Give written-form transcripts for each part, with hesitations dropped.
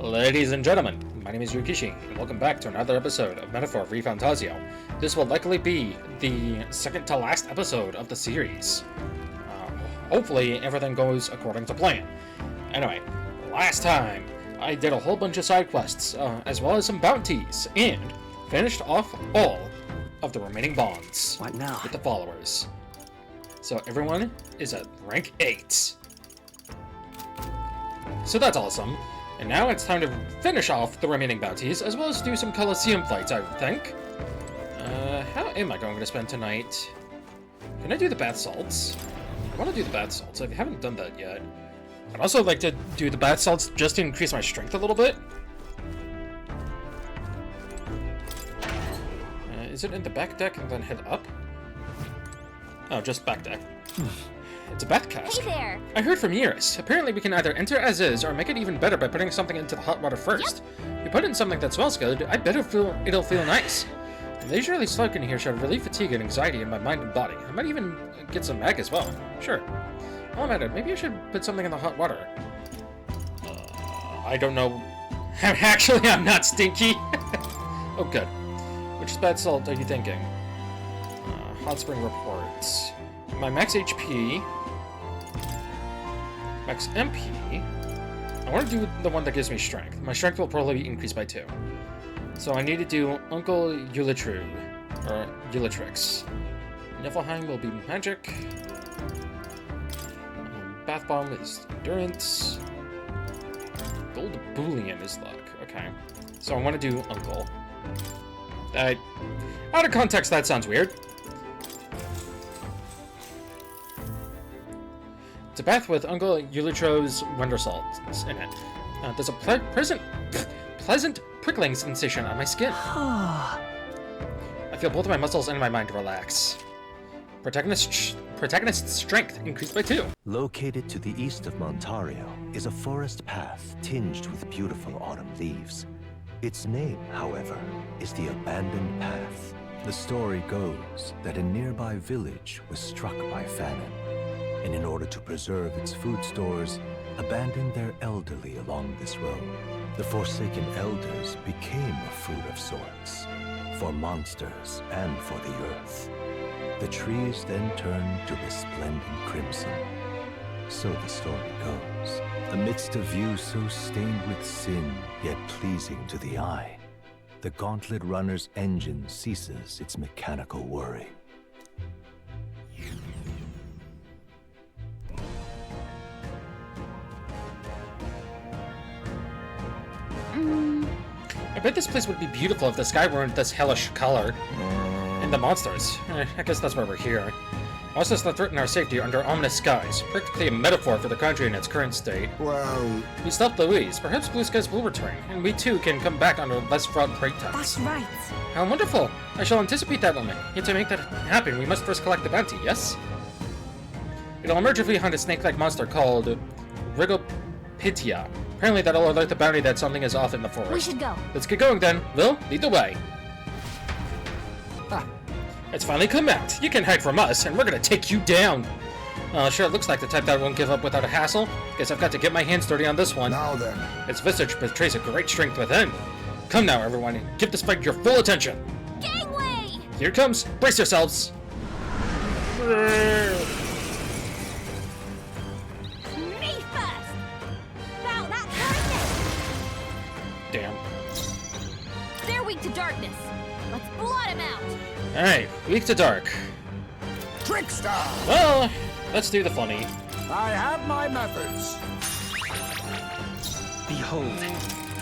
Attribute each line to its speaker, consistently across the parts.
Speaker 1: Ladies and gentlemen, my name is Yukishi, and welcome back to another episode of Metaphor Refantazio. This will likely be the second to last episode of the series. Hopefully everything goes according to plan. Anyway, last time I did a whole bunch of side quests, as well as some bounties, and finished off all of the remaining bonds.
Speaker 2: What now?
Speaker 1: With the followers. So everyone is at rank 8. So that's awesome. And now it's time to finish off the remaining bounties, as well as do some Colosseum fights, I think. How am I going to spend tonight? Can I do the bath salts? I want to do the bath salts. I haven't done that yet. I'd also like to do the bath salts just to increase my strength a little bit. Is it in the back deck and then head up? Oh, just back deck. It's a bath cask.
Speaker 3: Hey there!
Speaker 1: I heard from Iris. Apparently we can either enter as is or make it even better by putting something into the hot water first. Yep. You put in something that smells good, I bet it'll feel nice. The leisurely slug in here should relieve fatigue and anxiety in my mind and body. I might even get some mag as well. Sure. While I'm at it, maybe I should put something in the hot water. I don't know. Actually, I'm not stinky. Oh, good. Which bath salt are you thinking? Hot spring reports. My max HP, max MP, I want to do the one that gives me strength. My strength will probably be increased by 2. So I need to do Uncle Eulitru, or Eulatrix. Niflheim will be magic. Bath Bomb is endurance. Gold Bullion is luck. Okay. So I want to do Uncle. Out of context, that sounds weird. It's a bath with Uncle Eulitro's wonder salts in it. There's a pleasant prickling sensation on my skin. I feel both my muscles and my mind relax. Protagonist's strength increased by 2.
Speaker 4: Located to the east of Montario is a forest path tinged with beautiful autumn leaves. Its name, however, is the Abandoned Path. The story goes that a nearby village was struck by famine, and in order to preserve its food stores, abandoned their elderly along this road. The Forsaken Elders became a food of sorts, for monsters and for the earth. The trees then turned to resplendent crimson. So the story goes. Amidst a view so stained with sin, yet pleasing to the eye, the Gauntlet Runner's engine ceases its mechanical whirring.
Speaker 1: I bet this place would be beautiful if the sky weren't this hellish color. And the monsters. I guess that's why we're here. Monsters that threaten our safety under ominous skies. Practically a metaphor for the country in its current state.
Speaker 5: Well...
Speaker 1: We stopped Louise. Perhaps blue skies will return, and we too can come back under less fraught break times.
Speaker 3: That's right.
Speaker 1: How wonderful! I shall anticipate that moment. Yet to make that happen, we must first collect the bounty, yes? It'll emerge if we hunt a snake-like monster called Rigopitia. Apparently that'll alert the bounty that something is off in the forest.
Speaker 3: We should go.
Speaker 1: Let's get going then. Will, lead the way. It's finally come out. You can hide from us, and we're gonna take you down. Sure, it looks like the type that won't give up without a hassle. Guess I've got to get my hands dirty on this one.
Speaker 5: Now then.
Speaker 1: Its visage betrays a great strength within. Come now, everyone, and give this fight your full attention.
Speaker 3: Gangway!
Speaker 1: Here it comes. Brace yourselves.
Speaker 3: Me first! Bow that darkness!
Speaker 1: Damn.
Speaker 3: They're weak to darkness. Let's blot him out.
Speaker 1: Alright, weak to dark.
Speaker 5: Trickster!
Speaker 1: Well, let's do the funny.
Speaker 5: I have my methods.
Speaker 2: Behold,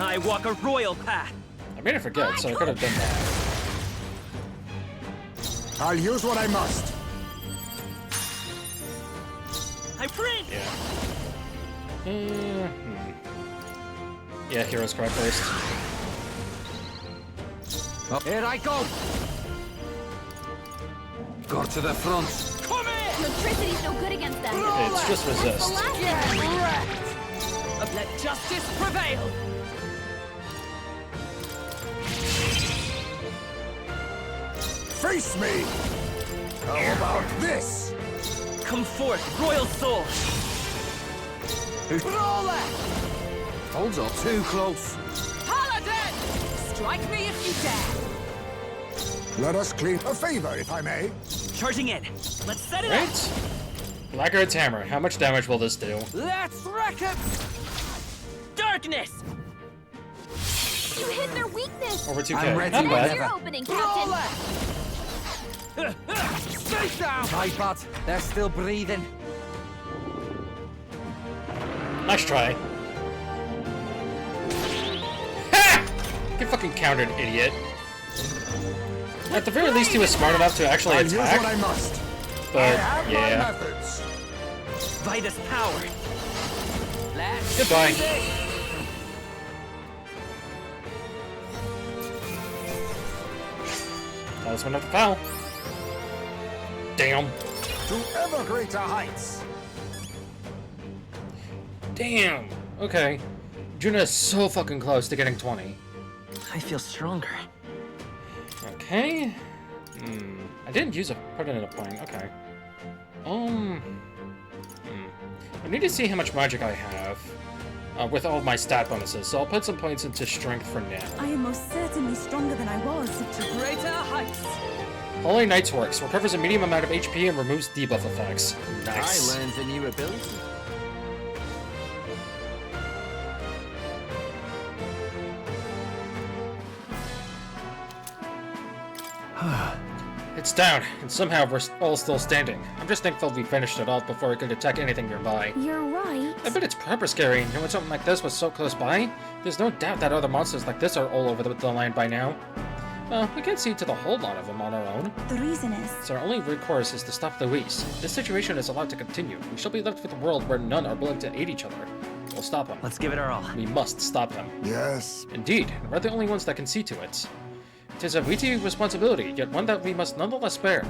Speaker 2: I walk a royal path.
Speaker 1: I made it forget, so I could have done that.
Speaker 5: I'll use what I must.
Speaker 2: I print.
Speaker 1: Yeah. Yeah, heroes cry first.
Speaker 5: Here I go! Go to the front.
Speaker 2: Come in.
Speaker 3: Electricity's no good against that.
Speaker 1: It's just
Speaker 3: That's the
Speaker 1: resist.
Speaker 3: last thing.
Speaker 2: Let justice prevail.
Speaker 5: Face me! How about this?
Speaker 2: Come forth, royal soul.
Speaker 5: Roll it! Hold up. Too close.
Speaker 2: Paladin! Strike me if you dare!
Speaker 6: Let us clean a favor, if I may.
Speaker 2: Charging in. Let's set it up!
Speaker 1: Right? Blackguard's hammer. How much damage will this do?
Speaker 2: Let's wreck it! Darkness!
Speaker 3: You hit their weakness!
Speaker 1: Over 2k.
Speaker 5: I'm ready.
Speaker 1: Not
Speaker 3: There's
Speaker 1: bad.
Speaker 3: your opening, Captain!
Speaker 2: Stay down!
Speaker 5: My bad. They're still breathing.
Speaker 1: Nice try. Ha! Get fucking countered, idiot. At the very least, he was smart enough to actually
Speaker 6: I'll use what I
Speaker 1: attack.
Speaker 6: must.
Speaker 1: But,
Speaker 6: I have my
Speaker 1: yeah.
Speaker 6: methods.
Speaker 2: Vitus power! Let's
Speaker 1: Goodbye.
Speaker 2: do this.
Speaker 1: Talisman of the Foul. Damn.
Speaker 6: To ever greater heights.
Speaker 1: Damn. Okay. Juna is so fucking close to getting 20.
Speaker 2: I feel stronger.
Speaker 1: Okay. I didn't put in a point. Okay. I need to see how much magic I have with all my stat bonuses, so I'll put some points into strength for now.
Speaker 7: I am most certainly stronger than I was.
Speaker 2: To greater heights!
Speaker 1: Holy Knight's Works recovers a medium amount of HP and removes debuff effects. Nice.
Speaker 5: I learned a new ability.
Speaker 1: It's down, and somehow we're all still standing. I'm just thankful we finished it off before it could attack anything nearby.
Speaker 3: You're right.
Speaker 1: I bet it's proper scary, knowing something like this was so close by. There's no doubt that other monsters like this are all over the land by now. Well, we can't see to the whole lot of them on our own.
Speaker 7: The reason is,
Speaker 1: So our only recourse is to stop Luis. This situation is allowed to continue. We shall be left with a world where none are willing to aid each other. We'll stop him.
Speaker 2: Let's give it our all.
Speaker 1: We must stop him.
Speaker 6: Yes.
Speaker 1: Indeed, and we're the only ones that can see to it. It is a weighty responsibility, yet one that we must nonetheless bear.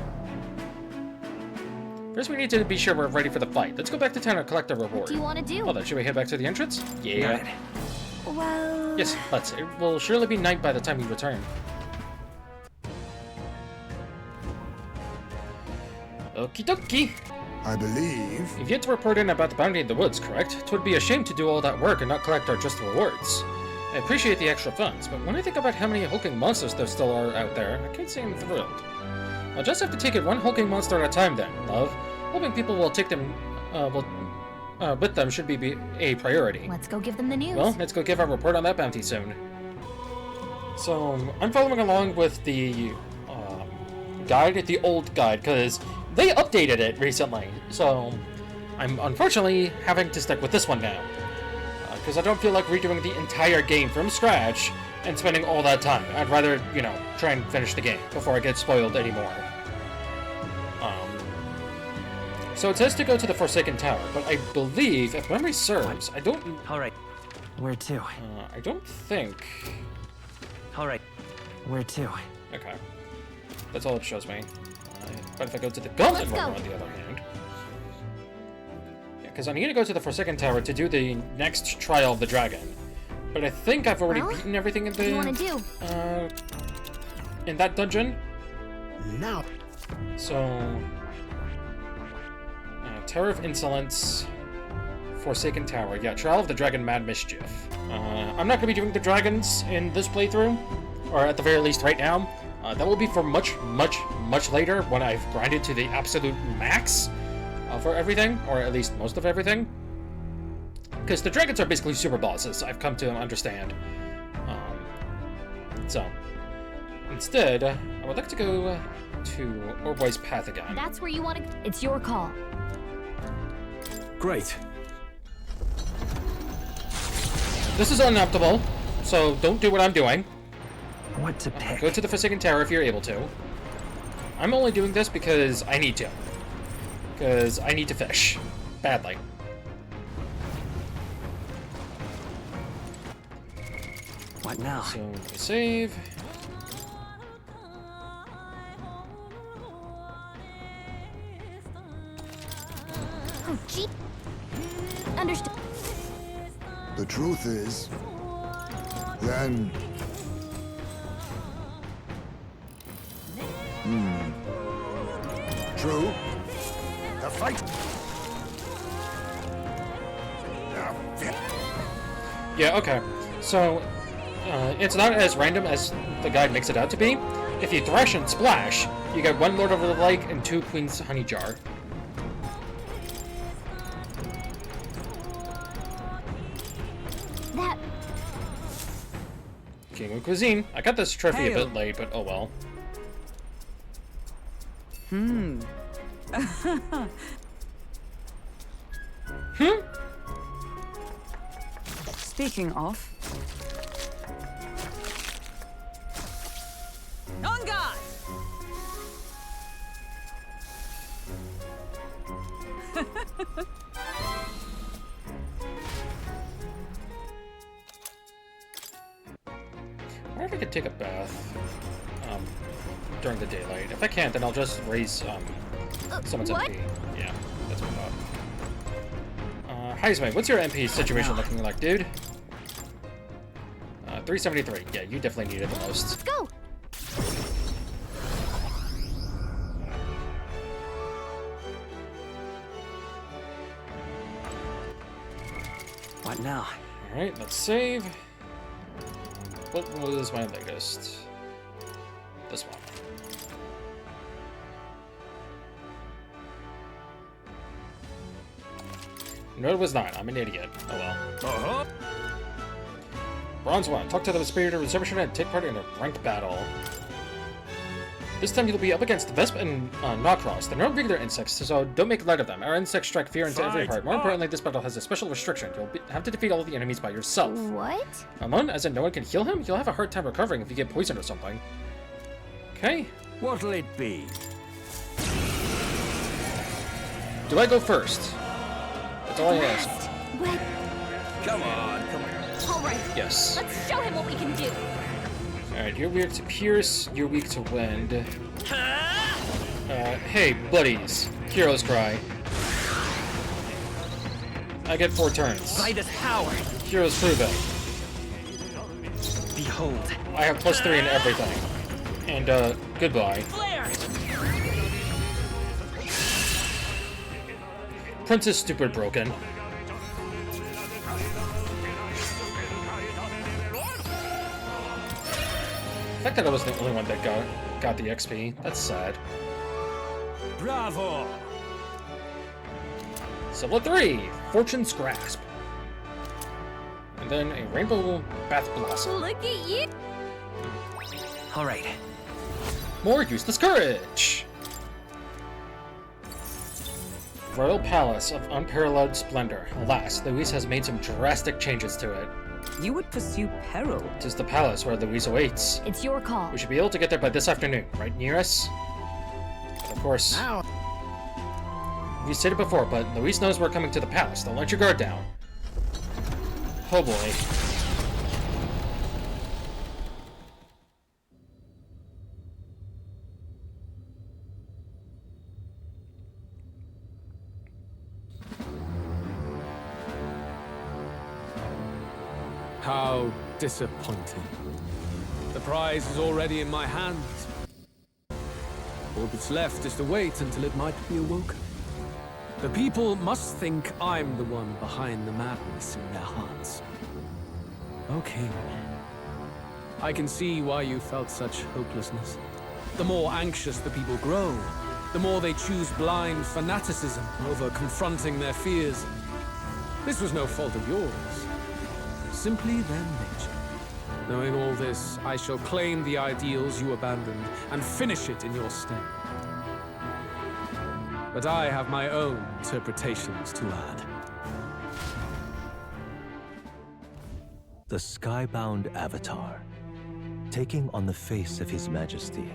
Speaker 1: First, we need to be sure we're ready for the fight. Let's go back to town and collect our reward.
Speaker 3: What do you want to do?
Speaker 1: Well then, should we head back to the entrance? Yeah.
Speaker 7: well...
Speaker 1: Yes, let's. It will surely be night by the time we return. Okie dokie.
Speaker 6: I believe.
Speaker 1: You've yet to report in about the bounty in the woods, correct? 'Twould be a shame to do all that work and not collect our just rewards. I appreciate the extra funds, but when I think about how many hulking monsters there still are out there, I can't say I'm thrilled. I'll just have to take it one hulking monster at a time then, love. Hoping people will take them, with them should be a priority.
Speaker 3: Let's go give them the news.
Speaker 1: Well, let's go give our report on that bounty soon. So, I'm following along with the guide, the old guide, because they updated it recently. So, I'm unfortunately having to stick with this one now. Because I don't feel like redoing the entire game from scratch and spending all that time. I'd rather, you know, try and finish the game before I get spoiled anymore. So it says to go to the Forsaken Tower, but I believe, if memory serves, I don't...
Speaker 2: Alright. Where to?
Speaker 1: I don't think...
Speaker 2: Alright. Where to?
Speaker 1: Okay. That's all it shows me. But if I go to the Gauntlet
Speaker 3: Let's go.
Speaker 1: Room, on the other hand... Yeah, because I need to go to the Forsaken Tower to do the next Trial of the Dragon. But I think I've already
Speaker 3: Well,
Speaker 1: beaten everything in the...
Speaker 3: What do you want to do?
Speaker 1: In that dungeon.
Speaker 6: Now.
Speaker 1: So... Tower of Insolence... Forsaken Tower. Yeah, Trial of the Dragon Mad Mischief. I'm not going to be doing the dragons in this playthrough. Or at the very least right now. That will be for much later when I've grinded to the absolute max for everything, or at least most of everything. Because the dragons are basically super bosses, I've come to understand. So, instead, I would like to go to Orboy's Path again.
Speaker 3: That's where you want to... It's your call.
Speaker 4: Great.
Speaker 1: This is unoptimal, so don't do what I'm doing.
Speaker 2: What to pick?
Speaker 1: Go to the Forsaken Tower if you're able to. I'm only doing this because I need to. Because I need to fish. Badly.
Speaker 2: What now?
Speaker 1: So, save.
Speaker 3: Oh, gee. Understood.
Speaker 6: The truth is, then... True. The fight.
Speaker 1: Yeah, okay. So, it's not as random as the guide makes it out to be. If you thrash and splash, you get 1 Lord over the Lake and 2 Queen's Honey Jar.
Speaker 3: That
Speaker 1: King of Cuisine. I got this trophy a bit late, but oh well.
Speaker 7: Speaking of,
Speaker 2: On guard!
Speaker 1: I wonder if I could take a bath during the daylight. If I can't, then I'll just raise someone's
Speaker 3: what?
Speaker 1: MP. Yeah, that's what I thought. Heisman, what's your MP situation looking like, dude? 373. Yeah, you definitely need it the most.
Speaker 3: let's go.
Speaker 5: What now?
Speaker 1: Alright, let's save. What was my latest? This one. No, it was not. I'm an idiot. Oh well. Bronze 1. Talk to the Spirited Reservation and take part in a ranked battle. This time you'll be up against Vesp and Nocross. They're not regular insects, so don't make light of them. Our insects strike fear into every heart. More importantly, this battle has a special restriction. You'll have to defeat all of the enemies by yourself.
Speaker 3: What?
Speaker 1: Alone, as in no one can heal him? You'll have a hard time recovering if you get poisoned or something. Okay.
Speaker 5: What'll it be?
Speaker 1: Do I go first? That's all I ask.
Speaker 3: What?
Speaker 5: Come on.
Speaker 3: All right.
Speaker 1: Yes.
Speaker 3: Let's show him what we can do.
Speaker 1: Alright, you're weak to Pierce, you're weak to Wind. Hey, buddies. Heroes cry. I get 4 turns.
Speaker 5: By this power,
Speaker 1: Heroes prove it.
Speaker 5: behold.
Speaker 1: I have +3 in everything. And, goodbye.
Speaker 2: Flare!
Speaker 1: Prince is stupid broken. The fact that I was the only one that got the XP, that's sad.
Speaker 5: Bravo!
Speaker 1: Symbol 3, Fortune's Grasp. And then a Rainbow Bath Blossom.
Speaker 3: Look at you.
Speaker 5: All right.
Speaker 1: More Useless Courage! Royal Palace of Unparalleled Splendor. Alas, Louise has made some drastic changes to it.
Speaker 7: you would pursue peril.
Speaker 1: Tis the palace where Louise awaits.
Speaker 3: It's your call.
Speaker 1: We should be able to get there by this afternoon, right near us? But of course, we said it before, but Louise knows we're coming to the palace. Don't let your guard down. Oh boy.
Speaker 8: How disappointing. The prize is already in my hands. All that's left is to wait until it might be awoken. The people must think I'm the one behind the madness in their hearts. O King, I can see why you felt such hopelessness. The more anxious the people grow, the more they choose blind fanaticism over confronting their fears. This was no fault of yours. Simply their nature. Knowing all this, I shall claim the ideals you abandoned and finish it in your stead. But I have my own interpretations to add.
Speaker 4: The skybound avatar. Taking on the face of His Majesty,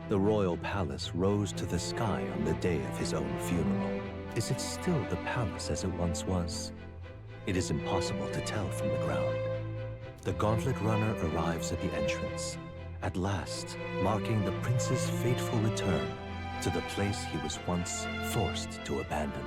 Speaker 4: the royal palace rose to the sky on the day of his own funeral. Is it still the palace as it once was? It is impossible to tell from the ground. The Gauntlet Runner arrives at the entrance, at last marking the prince's fateful return to the place he was once forced to abandon.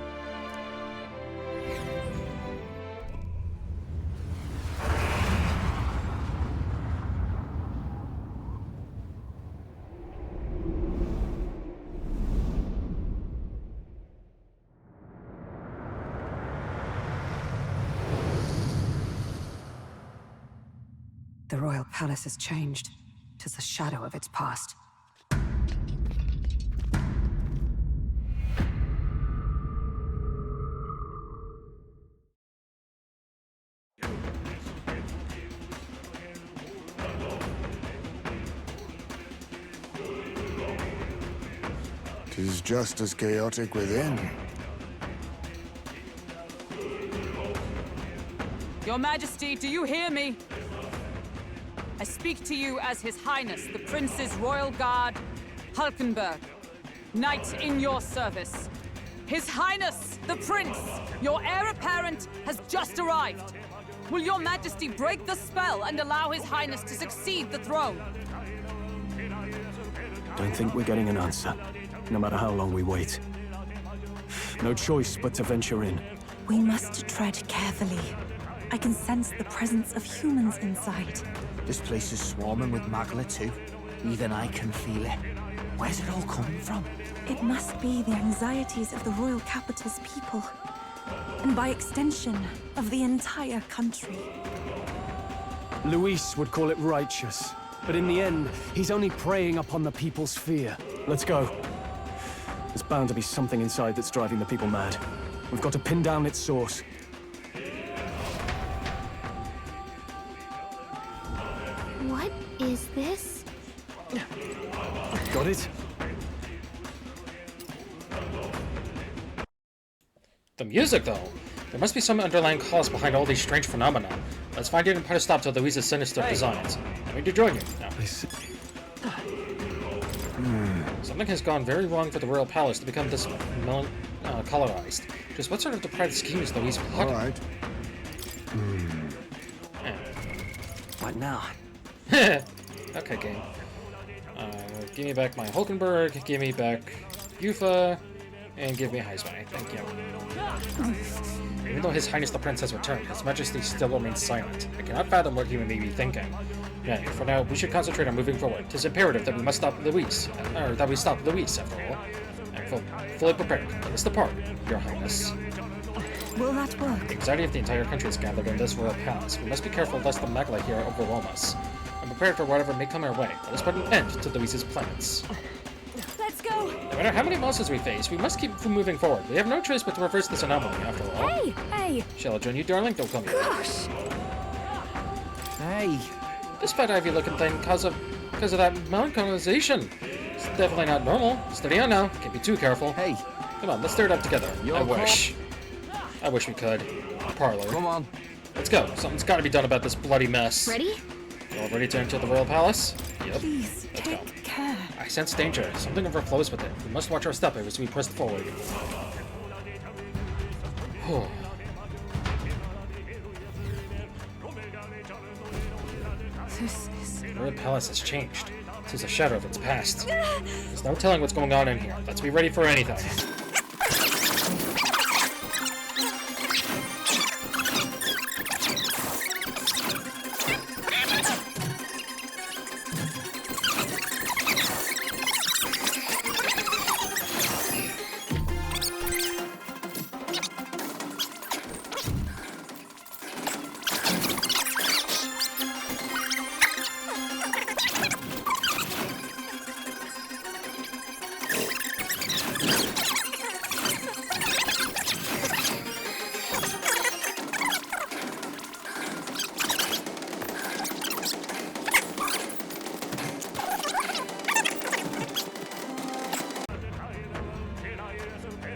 Speaker 7: The royal palace has changed. 'Tis a shadow of its past.
Speaker 6: Tis just as chaotic within.
Speaker 2: Your Majesty, do you hear me? I speak to you as His Highness, the Prince's Royal Guard, Hulkenberg, Knight in your service. His Highness, the Prince, your heir apparent, has just arrived. Will your Majesty break the spell and allow His Highness to succeed the throne?
Speaker 9: Don't think we're getting an answer, no matter how long we wait. No choice but to venture in.
Speaker 10: We must tread carefully. I can sense the presence of humans inside.
Speaker 11: This place is swarming with Magla too. Even I can feel it. Where's it all coming from?
Speaker 10: It must be the anxieties of the royal capital's people. And by extension, of the entire country.
Speaker 9: Luis would call it righteous, but in the end, he's only preying upon the people's fear. Let's go. There's bound to be something inside that's driving the people mad. We've got to pin down its source.
Speaker 3: What is this?
Speaker 9: Got it?
Speaker 1: The music, though. There must be some underlying cause behind all these strange phenomena. Let's find it and put a stop to Louise's sinister designs. I'm going to join you now. Something has gone very wrong for the royal palace to become this colorized. Just what sort of depraved scheme is Louise plotting?
Speaker 6: All right.
Speaker 11: What now?
Speaker 1: Okay, game. Give me back my Hulkenberg, give me back Yufa, and give me Heismai. Thank you. Even though His Highness the Prince has returned, His Majesty still remains silent. I cannot fathom what he may be thinking. Yeah, for now, we should concentrate on moving forward. 'Tis imperative that we must stop Luis, or that we stop Luis, after all. I'm fully prepared. Let us depart, Your Highness.
Speaker 10: Will that work?
Speaker 1: The anxiety of the entire country is gathered in this royal palace. We must be careful lest the Magla here overwhelm us. I'm prepared for whatever may come our way. Let us put an end to Luis's plans.
Speaker 3: Let's go!
Speaker 1: No matter how many monsters we face, we must keep moving forward. We have no choice but to reverse this anomaly, after all.
Speaker 3: Hey!
Speaker 1: Shall I join you, darling? Don't come here.
Speaker 3: Gosh!
Speaker 11: Hey!
Speaker 1: This bad ivy-looking thing because of that melancolization. It's definitely not normal. Steady on now. Can't be too careful.
Speaker 11: Hey!
Speaker 1: Come on, let's stir it up together. I wish we could. Parlor.
Speaker 11: Come on.
Speaker 1: Let's go. Something's got to be done about this bloody mess.
Speaker 3: Ready?
Speaker 1: You all ready to enter the royal palace? Yep.
Speaker 10: Please,
Speaker 1: Let's go.
Speaker 10: take care.
Speaker 1: I sense danger. Something overflows with it. We must watch our step as we press forward.
Speaker 10: This is...
Speaker 1: The royal palace has changed. This is a shadow of its past. There's no telling what's going on in here. Let's be ready for anything.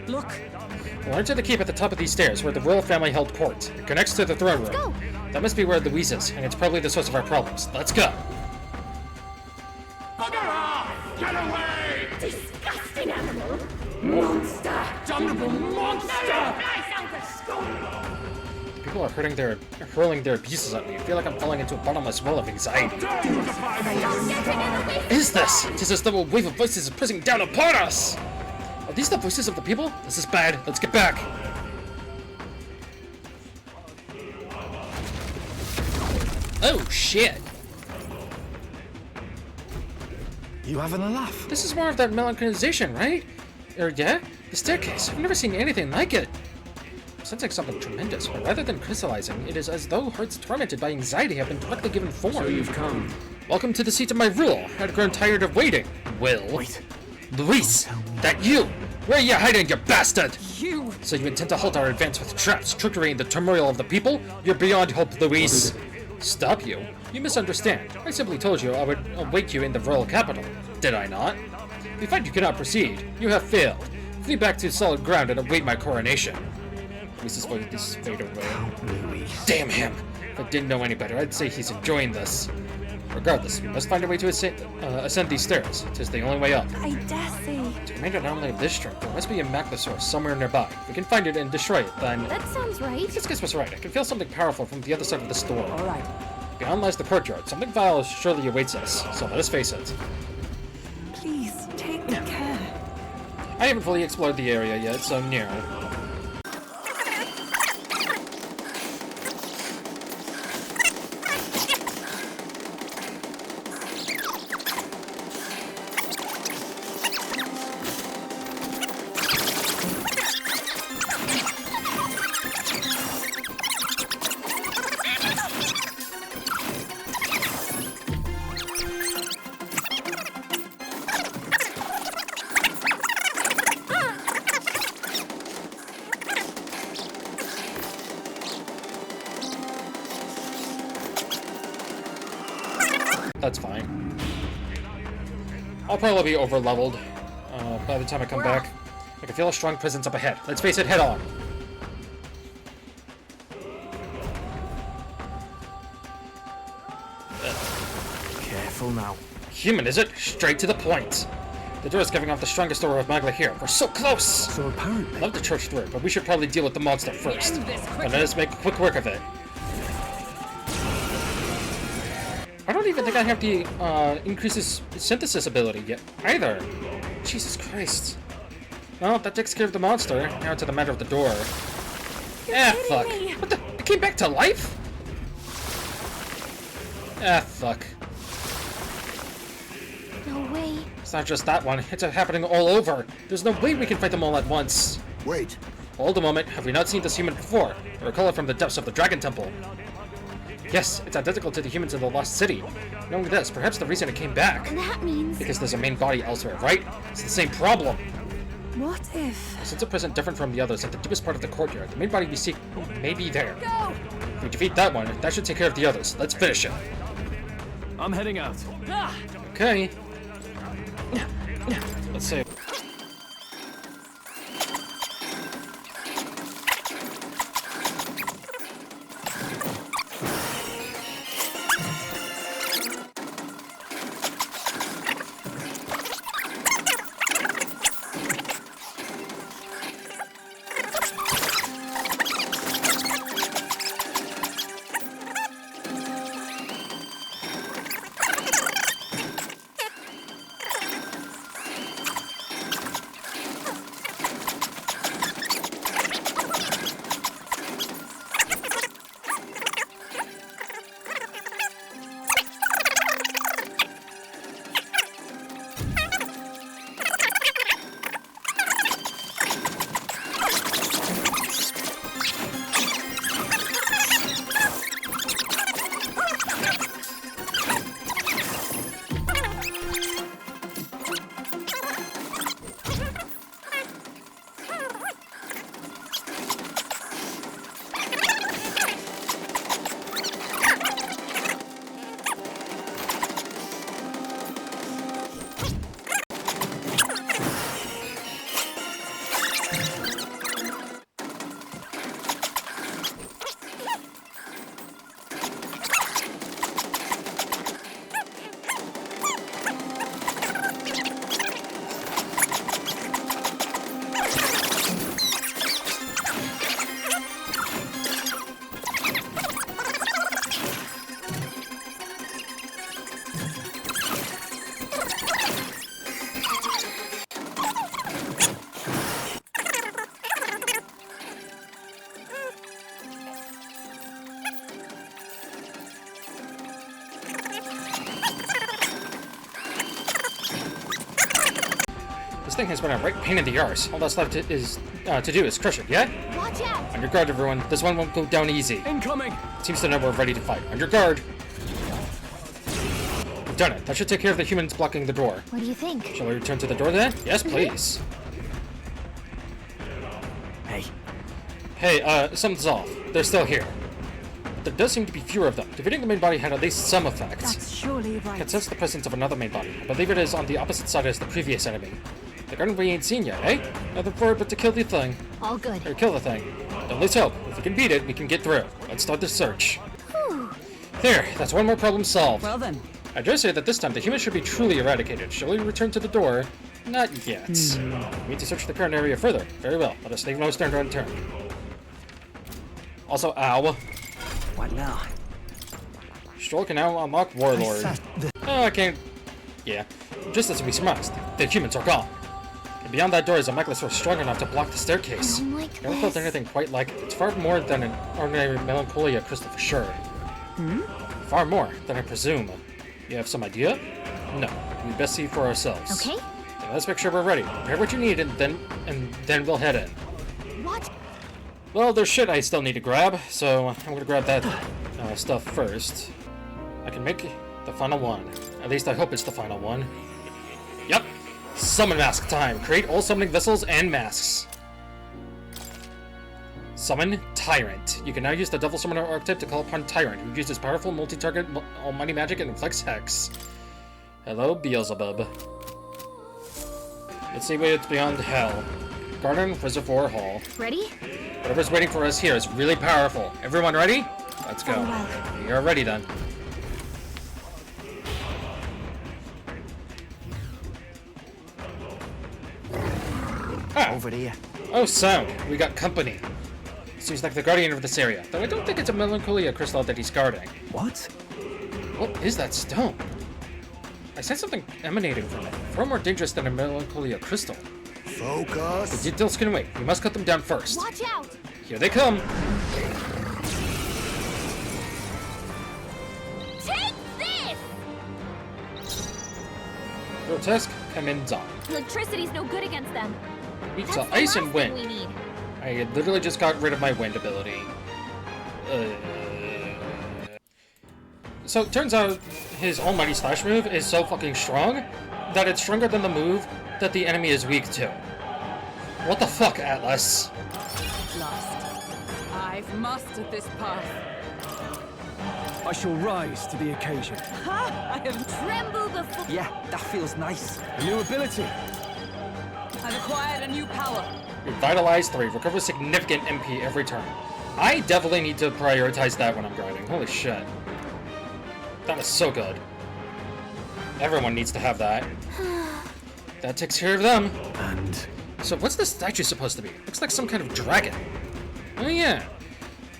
Speaker 2: Look!
Speaker 1: We'll enter the keep at the top of these stairs, where the royal family held court. It connects to the throne room.
Speaker 3: go!
Speaker 1: That must be where Louise is, and it's probably the source of our problems. Let's go!
Speaker 6: Get away!
Speaker 3: Disgusting animal! Monster!
Speaker 6: Damnable monster!
Speaker 1: People are hurling their pieces at me. I feel like I'm falling into a bottomless well of anxiety. Is this? It is as though a wave of voices is pressing down upon us! Are these the voices of the people? This is bad. Let's get back! Oh, shit!
Speaker 11: You having a laugh?
Speaker 1: This is more of that melancolization, right? Yeah? The staircase. I've never seen anything like it. sensing something tremendous, but rather than crystallizing, it is as though hearts tormented by anxiety have been directly given form.
Speaker 8: So you've come.
Speaker 1: Welcome to the seat of my rule. I had grown tired of waiting. Will.
Speaker 11: Wait.
Speaker 1: Luis! That you! Where are you hiding, you bastard?
Speaker 2: You!
Speaker 1: So you intend to halt our advance with traps, trickery, and the turmoil of the people? You're beyond hope, Luis. Stop you? You misunderstand. I simply told you I would await you in the royal capital. Did I not? If you find you cannot proceed, you have failed. Flee back to solid ground and await my coronation. Luis's voice is fade away. Damn him! If I didn't know any better, I'd say he's enjoying this. Regardless, we must find a way to ascend these stairs. 'Tis the only way up.
Speaker 10: I dare say.
Speaker 1: To command an anomaly of this strength, there must be a Maglosaurus somewhere nearby. If we can find it and destroy it, then...
Speaker 3: That sounds right.
Speaker 1: This guess was right. I can feel something powerful from the other side of the store.
Speaker 2: All right.
Speaker 1: Beyond lies the courtyard. Something vile surely awaits us, so let us face it.
Speaker 10: Please, take care.
Speaker 1: I haven't fully explored the area yet, so no. That's fine. I'll probably be over-leveled by the time I come back. I can feel a strong presence up ahead. Let's face it head on.
Speaker 11: Careful now.
Speaker 1: Human, is it? Straight to the point. The door is giving off the strongest aura of Magla here. We're so close!
Speaker 9: So apparently...
Speaker 1: I'd love to charge through it, but we should probably deal with the monster first.
Speaker 2: End this quickly.
Speaker 1: And let us make quick work of it. I don't even think I have the increases synthesis ability yet either. Jesus Christ. Well, that takes care of the monster. Now to the matter of the door. Fuck.
Speaker 10: me.
Speaker 1: What the? It came back to life? Fuck.
Speaker 3: No way.
Speaker 1: It's not just that one. It's happening all over. There's no way we can fight them all at once.
Speaker 6: Wait.
Speaker 1: Hold a moment. Have we not seen this human before? I recall it from the depths of the Dragon Temple. Yes, it's identical to the humans in the Lost City. Knowing this, perhaps the reason it came back.
Speaker 3: And that means...
Speaker 1: Because there's a main body elsewhere, right? It's the same problem.
Speaker 10: What if?
Speaker 1: Since it present different from the others at the deepest part of the courtyard, the main body we seek may be there.
Speaker 3: Go!
Speaker 1: If we defeat that one, that should take care of the others. Let's finish it.
Speaker 9: I'm heading out.
Speaker 1: Okay. Let's see. thing has been a right pain in the arse. All that's left to do is crush it, yeah?
Speaker 3: Watch out!
Speaker 1: On your guard, everyone. This one won't go down easy.
Speaker 9: Incoming!
Speaker 1: Seems to know we're ready to fight. On your guard. We've done it. That should take care of the humans blocking the door.
Speaker 3: What do you think?
Speaker 1: Shall we return to the door then? Yes, please.
Speaker 11: Hey.
Speaker 1: Hey, something's off. They're still here. But there does seem to be fewer of them. Defeating the main body had at least some effect.
Speaker 10: That's surely
Speaker 1: I can
Speaker 10: right.
Speaker 1: sense the presence of another main body. I believe it is on the opposite side as the previous enemy. The garden we ain't seen yet, eh? Nothing for it but to kill the thing.
Speaker 3: All good.
Speaker 1: Or kill the thing. Don't lose hope. If we can beat it, we can get through. Let's start the search.
Speaker 3: Whew.
Speaker 1: There, that's one more problem solved.
Speaker 2: Well then,
Speaker 1: I dare say that this time the humans should be truly eradicated. Shall we return to the door? Not yet. We need to search the current area further. Very well. Let us leave no stone unturned. Also, ow.
Speaker 11: What now?
Speaker 1: Stroll can now unlock Warlord. Oh, I can't... Yeah. Just as we surmised, the humans are gone. And beyond that door is a megalith strong enough to block the staircase.
Speaker 3: Like
Speaker 1: Never felt anything quite like it. It's far more than an ordinary melancholia crystal for sure. Far more than I presume. You have some idea? No. We best see for ourselves.
Speaker 3: Okay.
Speaker 1: Now let's make sure we're ready. Prepare what you need and then we'll head in.
Speaker 3: What?
Speaker 1: Well, there's shit I still need to grab, so I'm gonna grab that stuff first. I can make the final one. At least I hope it's the final one. Yep. Summon mask time. Create all summoning vessels and masks. Summon Tyrant. You can now use the Devil Summoner archetype to call upon Tyrant, who uses powerful multi-target almighty magic and inflicts hex. Hello, Beelzebub. Let's see what's beyond hell. Garden Reservoir Hall.
Speaker 3: Ready?
Speaker 1: Whatever's waiting for us here is really powerful. Everyone ready? Let's go.
Speaker 10: Very well.
Speaker 1: You're ready then. Ah.
Speaker 11: Over here.
Speaker 1: Oh, sound. We got company. Seems like the guardian of this area, though I don't think it's a melancholia crystal that he's guarding.
Speaker 11: What?
Speaker 1: What is that stone? I sense something emanating from it, far more dangerous than a melancholia crystal.
Speaker 6: Focus.
Speaker 1: The details can wait. We must cut them down first.
Speaker 3: Watch out!
Speaker 1: Here they come.
Speaker 3: Take this!
Speaker 1: Grotesque Kamenzon.
Speaker 3: Electricity's no good against them.
Speaker 1: Weak
Speaker 3: That's
Speaker 1: to
Speaker 3: the
Speaker 1: ice
Speaker 3: last
Speaker 1: and
Speaker 3: thing
Speaker 1: wind.
Speaker 3: we need.
Speaker 1: I literally just got rid of my wind ability. So it turns out his almighty slash move is so fucking strong that it's stronger than the move that the enemy is weak to. What the fuck, Atlas?
Speaker 2: lost. I've mastered this path.
Speaker 9: I shall rise to the occasion.
Speaker 2: Ha! I have
Speaker 3: Tremble before.
Speaker 11: Yeah, that feels nice.
Speaker 9: A new ability.
Speaker 2: I've acquired a new power.
Speaker 1: Revitalize 3. Recover significant MP every turn. I definitely need to prioritize that when I'm grinding. Holy shit. That is so good. Everyone needs to have that. That takes care of them.
Speaker 9: And
Speaker 1: So what's this statue supposed to be? Looks like some kind of dragon. Oh yeah.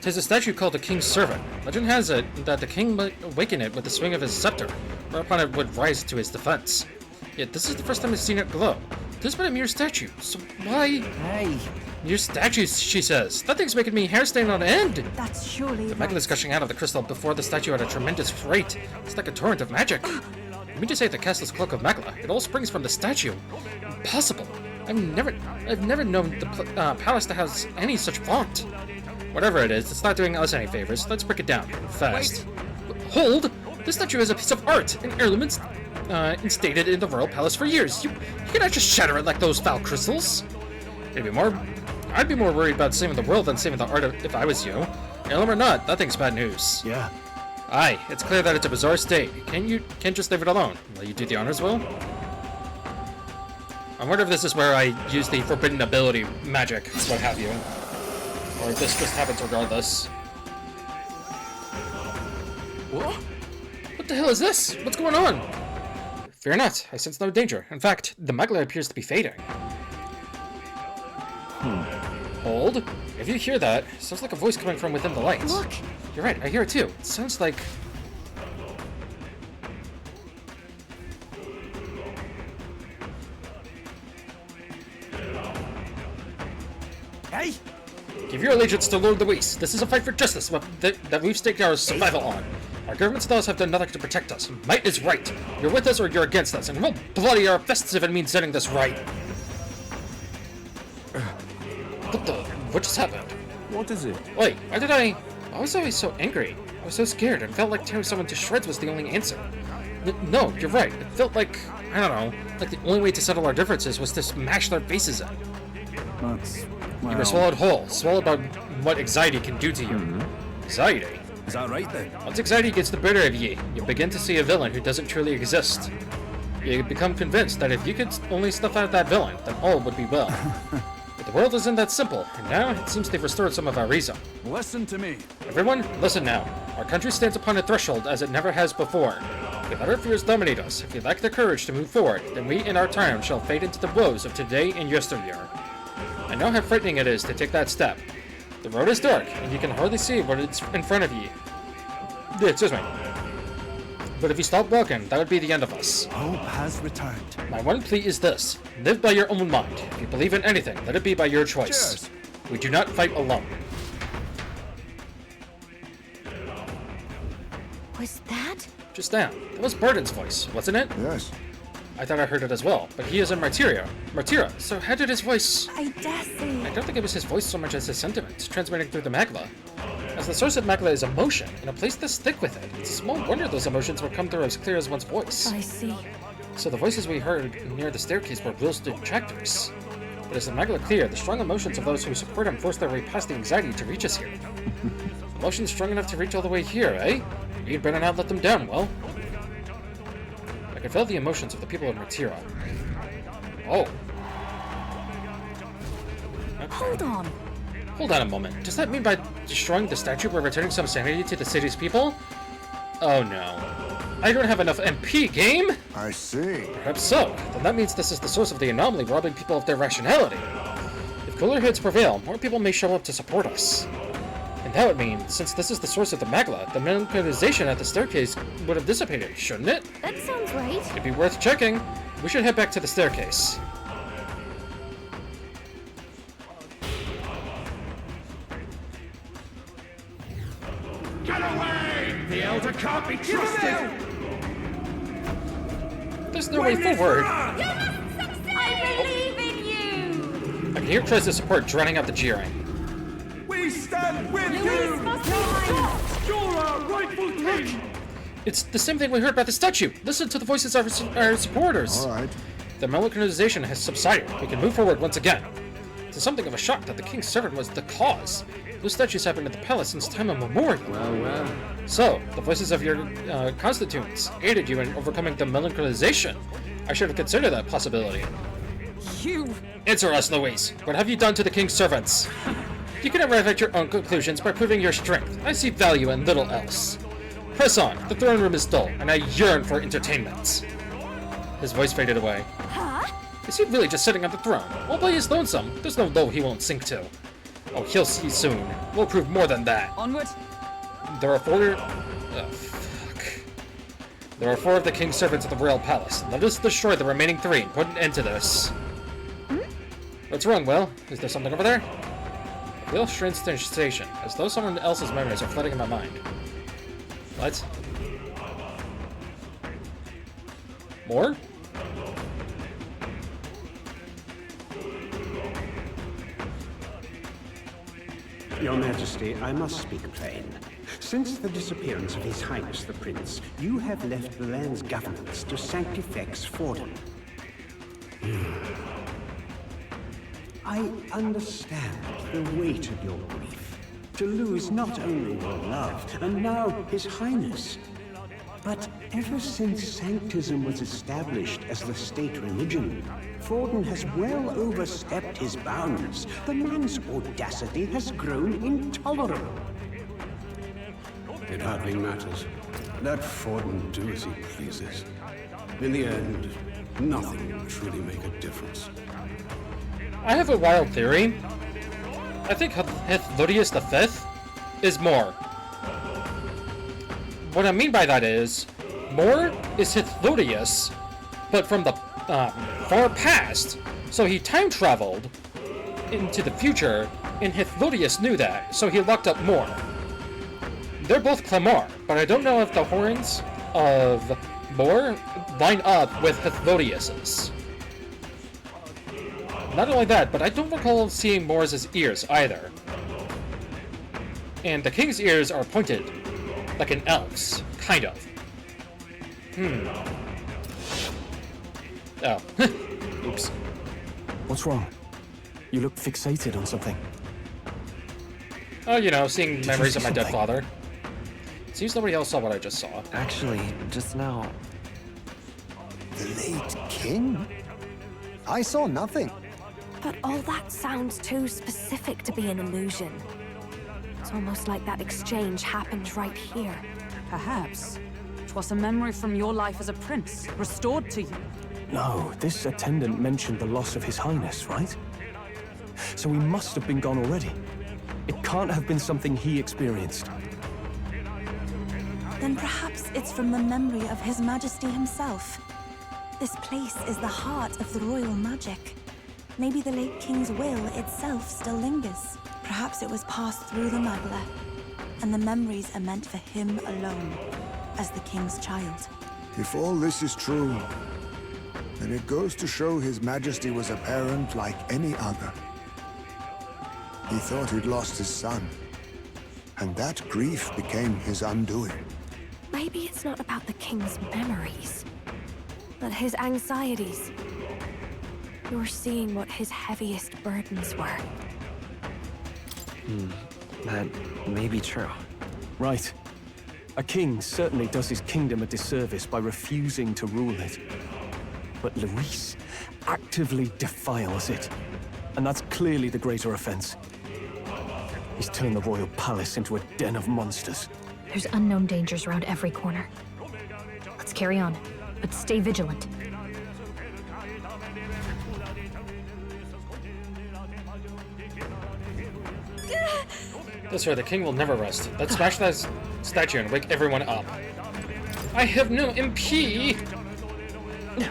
Speaker 1: Tis a statue called the King's Servant. Legend has it that the king might awaken it with the swing of his scepter, whereupon it would rise to his defense. Yet this is the first time I've seen it glow. This is but a mere statue, so why...
Speaker 11: Hey.
Speaker 1: Mere statues, she says. That thing's making me hair stand on end.
Speaker 10: That's surely
Speaker 1: The
Speaker 10: right.
Speaker 1: magma is gushing out of the crystal before the statue at a tremendous rate. It's like a torrent of magic. You mean to say the castless cloak of Magla? It all springs from the statue. Impossible. I've never known the palace to have any such font. Whatever it is, it's not doing us any favors. Let's break it down fast. Hold! This statue is a piece of art, an heirloom instated in the royal palace for years. You cannot just shatter it like those foul crystals. I'd be more worried about saving the world than saving the art if I was you. Heirloom or not, that thing's bad news.
Speaker 9: yeah.
Speaker 1: Aye, it's clear that it's a bizarre state. Can't just leave it alone. Will you do the honors, Will? I wonder if this is where I use the forbidden ability magic, what have you. Or if this just happens regardless. What? What the hell is this? What's going on? Fear not, I sense no danger. In fact, the Magla appears to be fading. Hold. If you hear that, it sounds like a voice coming from within the lights.
Speaker 3: Look.
Speaker 1: You're right, I hear it too. It sounds like...
Speaker 11: Hey.
Speaker 1: Give your allegiance to Lord Luis. This is a fight for justice that we've staked our survival on. Our government's laws have done nothing to protect us. Might is right. You're with us or you're against us, and we'll bloody our fists if it means setting this right. What just happened?
Speaker 8: What is it?
Speaker 1: Wait, why was I always so angry? I was so scared and felt like tearing someone to shreds was the only answer. No, you're right. It felt like, I don't know, like the only way to settle our differences was to smash their faces in.
Speaker 11: That's...
Speaker 1: You were swallowed whole, swallowed by what anxiety can do to you. Anxiety?
Speaker 11: Is that right then?
Speaker 1: Once anxiety gets the better of you, you begin to see a villain who doesn't truly exist. You become convinced that if you could only snuff out that villain, then all would be well. But the world isn't that simple, and now it seems they've restored some of our reason.
Speaker 11: Listen to me.
Speaker 1: Everyone, listen now. Our country stands upon a threshold as it never has before. If we let our fears dominate us, if we lack the courage to move forward, then we in our time shall fade into the woes of today and yesteryear. I know how frightening it is to take that step. The road is dark, and you can hardly see what is in front of you. Excuse me. But if you stop walking, that would be the end of us.
Speaker 11: Hope has returned.
Speaker 1: My one plea is this. Live by your own mind. If you believe in anything, let it be by your choice.
Speaker 11: Cheers.
Speaker 1: We do not fight alone.
Speaker 3: Was that?
Speaker 1: Just now. That was Barden's voice, wasn't it?
Speaker 6: Yes.
Speaker 1: I thought I heard it as well, but he is in Martyria. So how did his voice...
Speaker 10: I dare say.
Speaker 1: I don't think it was his voice so much as his sentiments, transmitting through the magma. As the source of magma is emotion, and a place to stick with it, it's small wonder those emotions would come through as clear as one's voice.
Speaker 10: I see.
Speaker 1: So the voices we heard near the staircase were real detractors. But as the magma cleared, the strong emotions of those who support him forced their way past the anxiety to reach us here. Emotions strong enough to reach all the way here, eh? You'd better not let them down, well? I could feel the emotions of the people of Matira. Oh. Okay.
Speaker 3: Hold on.
Speaker 1: Hold on a moment. Does that mean by destroying the statue we're returning some sanity to the city's people? Oh no. I don't have enough MP, game?
Speaker 6: I see.
Speaker 1: Perhaps so. Then that means this is the source of the anomaly robbing people of their rationality. If cooler heads prevail, more people may show up to support us. And that would mean, since this is the source of the magma, the mechanization at the staircase would have dissipated, shouldn't it?
Speaker 3: That sounds right.
Speaker 1: It'd be worth checking. We should head back to the staircase.
Speaker 5: Get away! The Elder can't be trusted!
Speaker 1: There's no way forward.
Speaker 3: I believe in you!
Speaker 1: I can hear cries of support drowning out the jeering.
Speaker 5: We stand with
Speaker 3: Louise must be mine!
Speaker 5: You're our rightful king!
Speaker 1: It's the same thing we heard about the statue. Listen to the voices of our supporters.
Speaker 6: All right.
Speaker 1: The mechanization has subsided. We can move forward once again. It's something of a shock that the king's servant was the cause. Those statues have been at the palace since time immemorial.
Speaker 8: Well.
Speaker 1: So, the voices of your constituents aided you in overcoming the mechanization. I should have considered that possibility.
Speaker 2: You...
Speaker 1: Answer us, Louise. What have you done to the king's servants? You can arrive at your own conclusions by proving your strength. I see value in little else. Press on. The throne room is dull, and I yearn for entertainment. His voice faded away.
Speaker 3: Huh?
Speaker 1: Is he really just sitting on the throne? All by his lonesome. There's no low he won't sink to. Oh, he'll see soon. We'll prove more than that.
Speaker 2: Onward.
Speaker 1: There are four... Oh, fuck. There are 4 of the king's servants at the royal palace. Let us destroy the remaining 3 and put an end to this. What's wrong, Will? Is there something over there? I feel a strange sensation, as though someone else's memories are flooding in my mind. What? More?
Speaker 12: Your Majesty, I must speak plain. Since the disappearance of His Highness the Prince, you have left the land's governance to Sanctifex Forden. I understand the weight of your grief. To lose not only your love, and now His Highness. But ever since Sanctism was established as the state religion, Forden has well overstepped his bounds. The man's audacity has grown intolerable.
Speaker 13: It hardly matters. Let Forden do as he pleases. In the end, nothing will truly make a difference.
Speaker 1: I have a wild theory. I think Hithludius V is more. What I mean by that is, Mor is Hithludius, but from the far past, so he time traveled into the future, and Hithludius knew that, so he locked up Mor. They're both Clamar, but I don't know if the horns of Mor line up with Hithludius's. not only that, but I don't recall seeing Morris's ears either. And the king's ears are pointed, like an elf's, kind of. Oh. Oops.
Speaker 9: What's wrong? You look fixated on something.
Speaker 1: Oh, you know, seeing memories of my dead
Speaker 9: something?
Speaker 1: father. Seems nobody else saw what I just saw.
Speaker 14: Actually, just now...
Speaker 6: The late king? I saw nothing.
Speaker 3: But all that sounds too specific to be an illusion. It's almost like that exchange happened right here.
Speaker 2: Perhaps. 'Twas a memory from your life as a prince, restored to you.
Speaker 9: No, this attendant mentioned the loss of His Highness, right? So he must have been gone already. It can't have been something he experienced.
Speaker 10: Then perhaps it's from the memory of His Majesty himself. This place is the heart of the royal magic. Maybe the late king's will itself still lingers. Perhaps it was passed through the Magla, and the memories are meant for him alone, as the king's child.
Speaker 6: If all this is true, then it goes to show His Majesty was a parent like any other. He thought he'd lost his son, and that grief became his undoing.
Speaker 3: Maybe it's not about the king's memories, but his anxieties. You're seeing what his heaviest burdens were.
Speaker 14: That may be true.
Speaker 9: Right. A king certainly does his kingdom a disservice by refusing to rule it. But Luis actively defiles it. And that's clearly the greater offense. He's turned the royal palace into a den of monsters.
Speaker 15: There's unknown dangers around every corner. Let's carry on, but stay vigilant.
Speaker 1: This way, the king will never rest. Let's smash that statue and wake everyone up. I have no MP!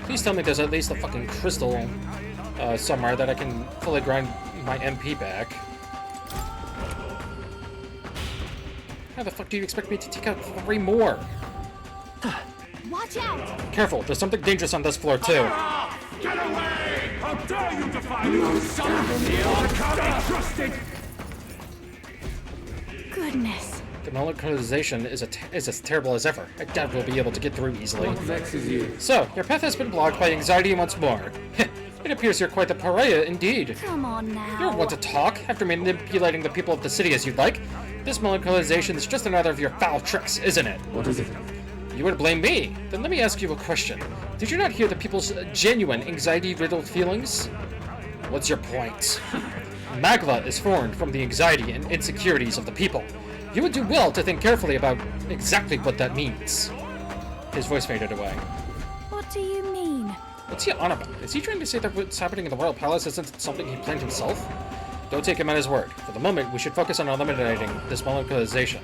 Speaker 1: Please tell me there's at least a fucking crystal somewhere that I can fully grind my MP back. How the fuck do you expect me to take out 3 more?
Speaker 3: Watch out!
Speaker 1: Careful, there's something dangerous on this floor too.
Speaker 5: Get away! How dare you defy me! Son, the elder can't be trusted!
Speaker 3: Goodness.
Speaker 1: The molecularization is as terrible as ever. I doubt we'll be able to get through easily.
Speaker 8: What vexes you?
Speaker 1: So, your path has been blocked by anxiety once more. It appears you're quite the pariah indeed.
Speaker 3: Come on now.
Speaker 1: You don't want to talk after manipulating the people of the city as you'd like. This molecularization is just another of your foul tricks, isn't it?
Speaker 8: What is it?
Speaker 1: You would blame me? Then let me ask you a question. Did you not hear the people's genuine anxiety-riddled feelings? What's your point? Magla is formed from the anxiety and insecurities of the people. You would do well to think carefully about exactly what that means. His voice faded away.
Speaker 3: What do you mean?
Speaker 1: What's he on about? Is he trying to say that what's happening in the Royal Palace isn't something he planned himself? Don't take him at his word. For the moment, we should focus on eliminating this molecularization.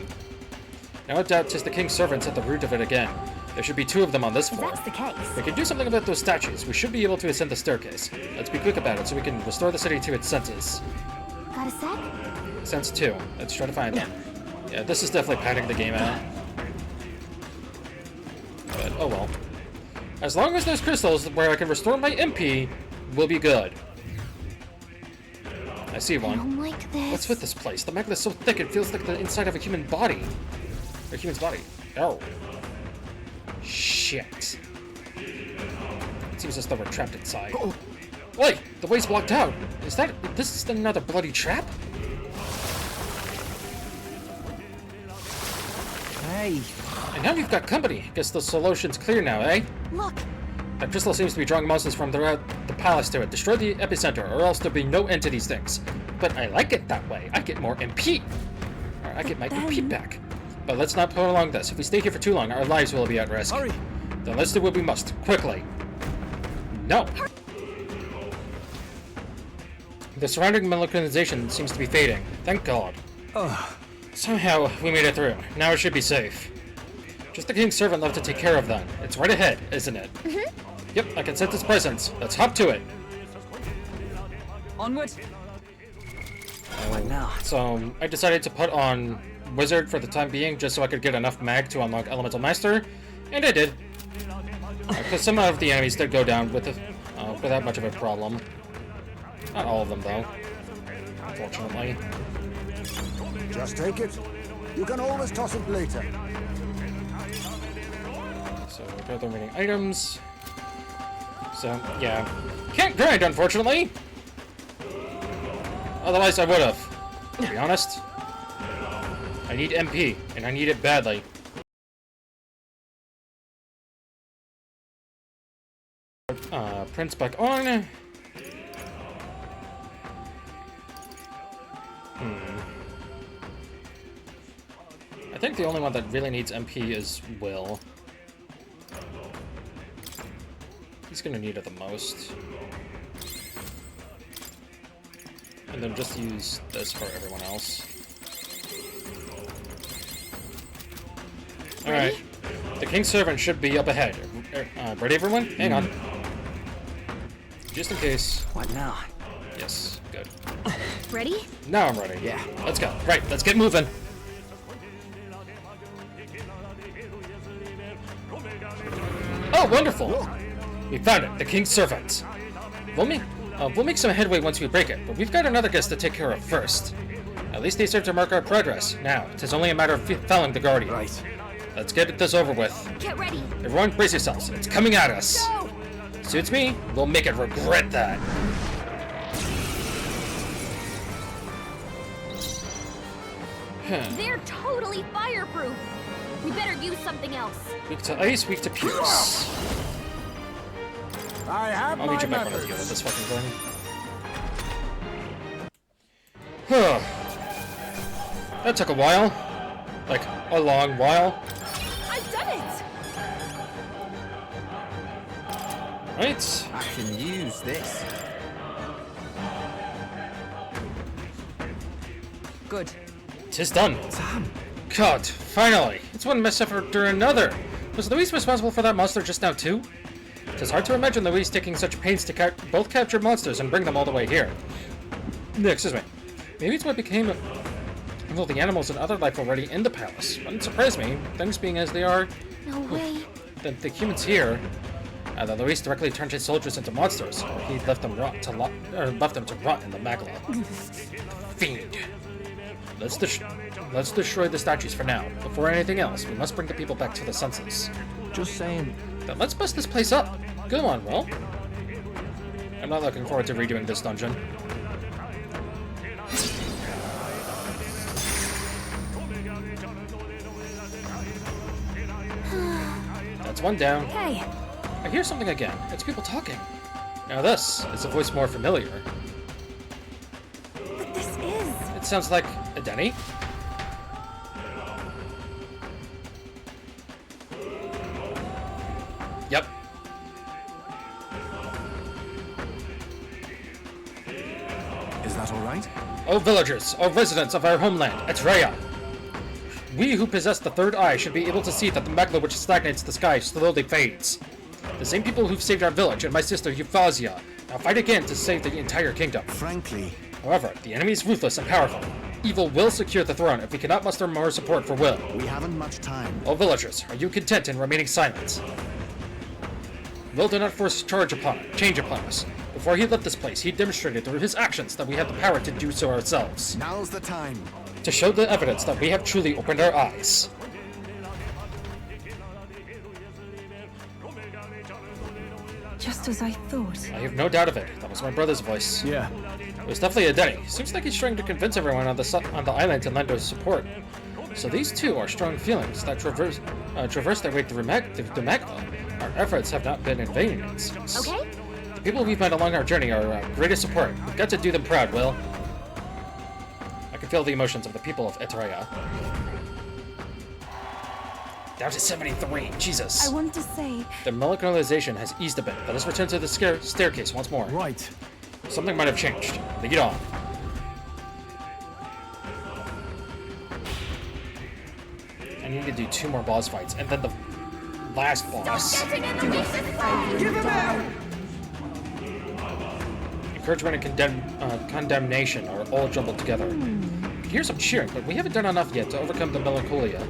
Speaker 1: No doubt 'tis the king's servants at the root of it again. There should be 2 of them on this floor.
Speaker 3: That's the case.
Speaker 1: We can do something about those statues. We should be able to ascend the staircase. Let's be quick about it so we can restore the city to its senses.
Speaker 3: Got a sec?
Speaker 1: Sense 2. Let's try to find them. Yeah, this is definitely padding the game out. But, oh well. As long as there's crystals where I can restore my MP, we'll be good. I see one.
Speaker 3: I don't like this.
Speaker 1: What's with this place? The magma is so thick it feels like the inside of a human body. A human's body. Oh. Shit. It seems as though we're trapped inside.
Speaker 3: Uh-oh.
Speaker 1: Wait! The way's blocked out! Is that... this is another bloody trap?
Speaker 14: Hey!
Speaker 1: And now you've got company. Guess the solution's clear now, eh?
Speaker 3: Look!
Speaker 1: That crystal seems to be drawing monsters from throughout the palace to it. Destroy the epicenter, or else there'll be no end to these things. But I like it that way. I get more MP. Or I get my MP back. But let's not prolong this. If we stay here for too long, our lives will be at risk.
Speaker 9: Hurry!
Speaker 1: Then let's do what we must. Quickly. No! The surrounding molecularization seems to be fading. Thank God. Somehow, we made it through. Now it should be safe. Just the king's servant left to take care of that. It's right ahead, isn't it? Yep, I can sense its presence. Let's hop to it.
Speaker 2: Onward.
Speaker 14: What now?
Speaker 1: So, I decided to put on Wizard for the time being, just so I could get enough mag to unlock Elemental Master, and I did. Because some of the enemies did go down without much of a problem. Not all of them, though. Unfortunately.
Speaker 6: Just take it. You can always toss it later.
Speaker 1: So, grab the remaining items. So, yeah. Can't grind, unfortunately! Otherwise, I would've. To be honest. I need MP, and I need it badly. Prince back on. I think the only one that really needs MP is Will. He's gonna need it the most. And then just use this for everyone else. Alright. The King's Servant should be up ahead. Ready, everyone? Hang on. Just in case.
Speaker 14: What now?
Speaker 1: Yes, good.
Speaker 15: Ready?
Speaker 1: Now I'm ready. Yeah. Let's go. Right, let's get moving. Oh, wonderful! We found it, the King's Servant. We'll make some headway once we break it, but we've got another guest to take care of first. At least they serve to mark our progress. Now, it is only a matter of felling the Guardian.
Speaker 14: Right.
Speaker 1: Let's get this over with.
Speaker 15: Get ready.
Speaker 1: Everyone, brace yourselves. It's coming at us.
Speaker 15: Go!
Speaker 1: Suits me. We'll make it regret that.
Speaker 16: They're totally fireproof. We better use something else.
Speaker 1: Weak to ice, weak to pierce.
Speaker 12: I have
Speaker 1: I'll
Speaker 12: my
Speaker 1: need you back when I
Speaker 12: methods.
Speaker 1: deal with this fucking thing. That took a while. Like, a long while.
Speaker 16: I've done it!
Speaker 1: Right.
Speaker 11: I can use this.
Speaker 2: Good.
Speaker 1: Tis done.
Speaker 11: Sam.
Speaker 1: God, finally. It's one mess after another. Was Louise responsible for that monster just now, too? It's hard to imagine Louise taking such pains to both capture monsters and bring them all the way here. Excuse me. Maybe it's what became of all the animals and other life already in the palace. Wouldn't surprise me, things being as they are.
Speaker 16: No way.
Speaker 1: The humans here, that Louise directly turned his soldiers into monsters, or he left them to rot in the magla. Fiend. Let's destroy the statues for now. Before anything else, we must bring the people back to the senses.
Speaker 11: Just saying.
Speaker 1: Then let's bust this place up. Go on, Will. I'm not looking forward to redoing this dungeon. That's one down.
Speaker 3: Hey.
Speaker 1: I hear something again. It's people talking. Now this is a voice more familiar.
Speaker 10: But this is...
Speaker 1: It sounds like a Denny. Yep.
Speaker 11: Is that all right?
Speaker 1: O villagers, O residents of our homeland, Etreia! We who possess the third eye should be able to see that the magma which stagnates the sky slowly fades. The same people who've saved our village and my sister Refantazio now fight again to save the entire kingdom.
Speaker 11: Frankly.
Speaker 1: However, the enemy is ruthless and powerful. Evil will secure the throne if we cannot muster more support for Will.
Speaker 11: We haven't much time.
Speaker 1: O villagers, are you content in remaining silent? Will did not force change upon us. Before he left this place, he demonstrated through his actions that we have the power to do so ourselves.
Speaker 11: Now's the time.
Speaker 1: To show the evidence that we have truly opened our eyes.
Speaker 10: Just as I thought.
Speaker 1: I have no doubt of it. That was my brother's voice.
Speaker 9: Yeah.
Speaker 1: It was definitely a Denny. Seems like he's trying to convince everyone on the island to lend us support. So these two are strong feelings that traverse their way through the magma. Our efforts have not been in vain, it seems.
Speaker 16: Okay.
Speaker 1: The people we've met along our journey are our greatest support. We've got to do them proud, Will. I can feel the emotions of the people of Etreia. Down to 73, Jesus.
Speaker 10: I want to say...
Speaker 1: The militarization has eased a bit. Let us return to the staircase once more.
Speaker 9: Right.
Speaker 1: Something might have changed. Lead on. I need to do 2 more boss fights, and then the last boss.
Speaker 16: Stop getting in the way. Give him out!
Speaker 1: Encouragement and condemnation are all jumbled together. I hear some cheering, but we haven't done enough yet to overcome the melancholia.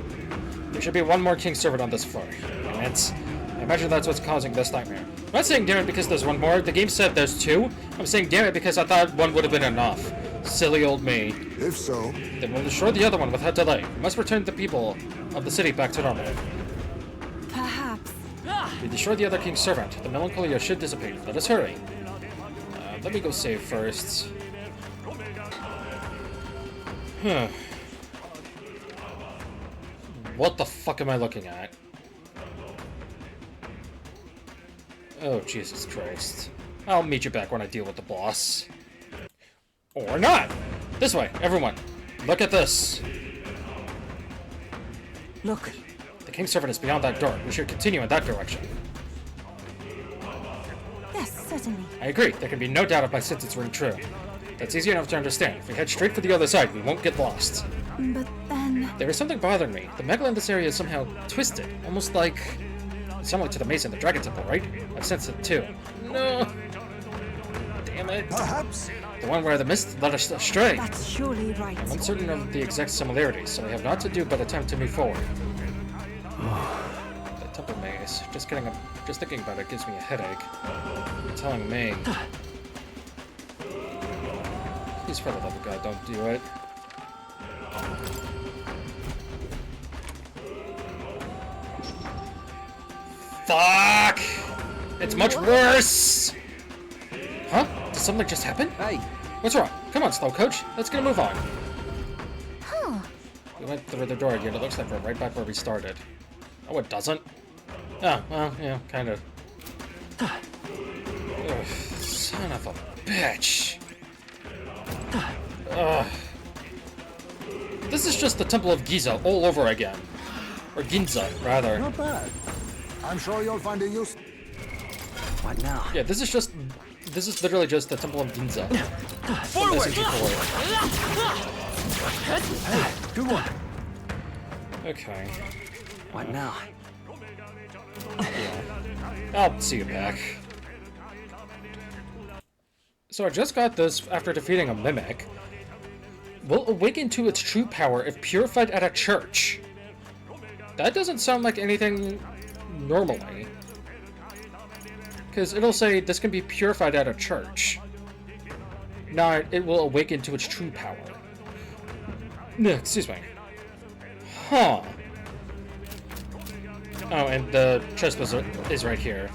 Speaker 1: There should be one more King's Servant on this floor. And imagine that's what's causing this nightmare. I'm not saying damn it because there's one more. The game said there's two. I'm saying damn it because I thought one would have been enough. Silly old me.
Speaker 6: If so,
Speaker 1: then we'll destroy the other one without delay. We must return the people of the city back to normal.
Speaker 10: Perhaps.
Speaker 1: We destroy the other king's servant. The melancholia should dissipate. Let us hurry. Let me go save first. What the fuck am I looking at? Oh, Jesus Christ. I'll meet you back when I deal with the boss. Or not! This way, everyone. Look at this.
Speaker 7: Look.
Speaker 1: The king's servant is beyond that door. We should continue in that direction.
Speaker 10: Yes, certainly.
Speaker 1: I agree. There can be no doubt if my senses ring true. That's easy enough to understand. If we head straight for the other side, we won't get lost.
Speaker 10: But then...
Speaker 1: There is something bothering me. The megal in this area is somehow twisted. Almost like... similar to the maze in the Dragon Temple, right? I've sensed it too. No! Damn it.
Speaker 6: Perhaps.
Speaker 1: The one where the mist led us astray.
Speaker 10: That's surely right.
Speaker 1: I'm uncertain of the exact similarities, so I have naught to do but attempt to move forward. The temple maze. Just thinking about it gives me a headache. You're telling me. Please, for the love of God, don't do it. Fuck! It's much worse! Huh? Did something just happen?
Speaker 14: Hey!
Speaker 1: What's wrong? Come on, slow coach. Let's get a move on.
Speaker 3: Huh.
Speaker 1: We went through the door again. It looks like we're right back where we started. Oh, it doesn't? Oh, well, yeah, kind of. Ugh, son of a bitch. Ugh. This is just the Temple of Giza all over again. Or Ginza, rather.
Speaker 6: Not bad. I'm sure you'll find a use.
Speaker 14: What now?
Speaker 1: Yeah, this is literally just the Temple of Ginza.
Speaker 14: Forward!
Speaker 1: Hey, good one. Okay.
Speaker 14: What now?
Speaker 1: Yeah. I'll see you back. So I just got this after defeating a mimic. Will awaken to its true power if purified at a church. That doesn't sound like anything normally. Because it'll say this can be purified at a church. Not, it will awaken to its true power. No, excuse me. Huh. Oh, and the chest is right here.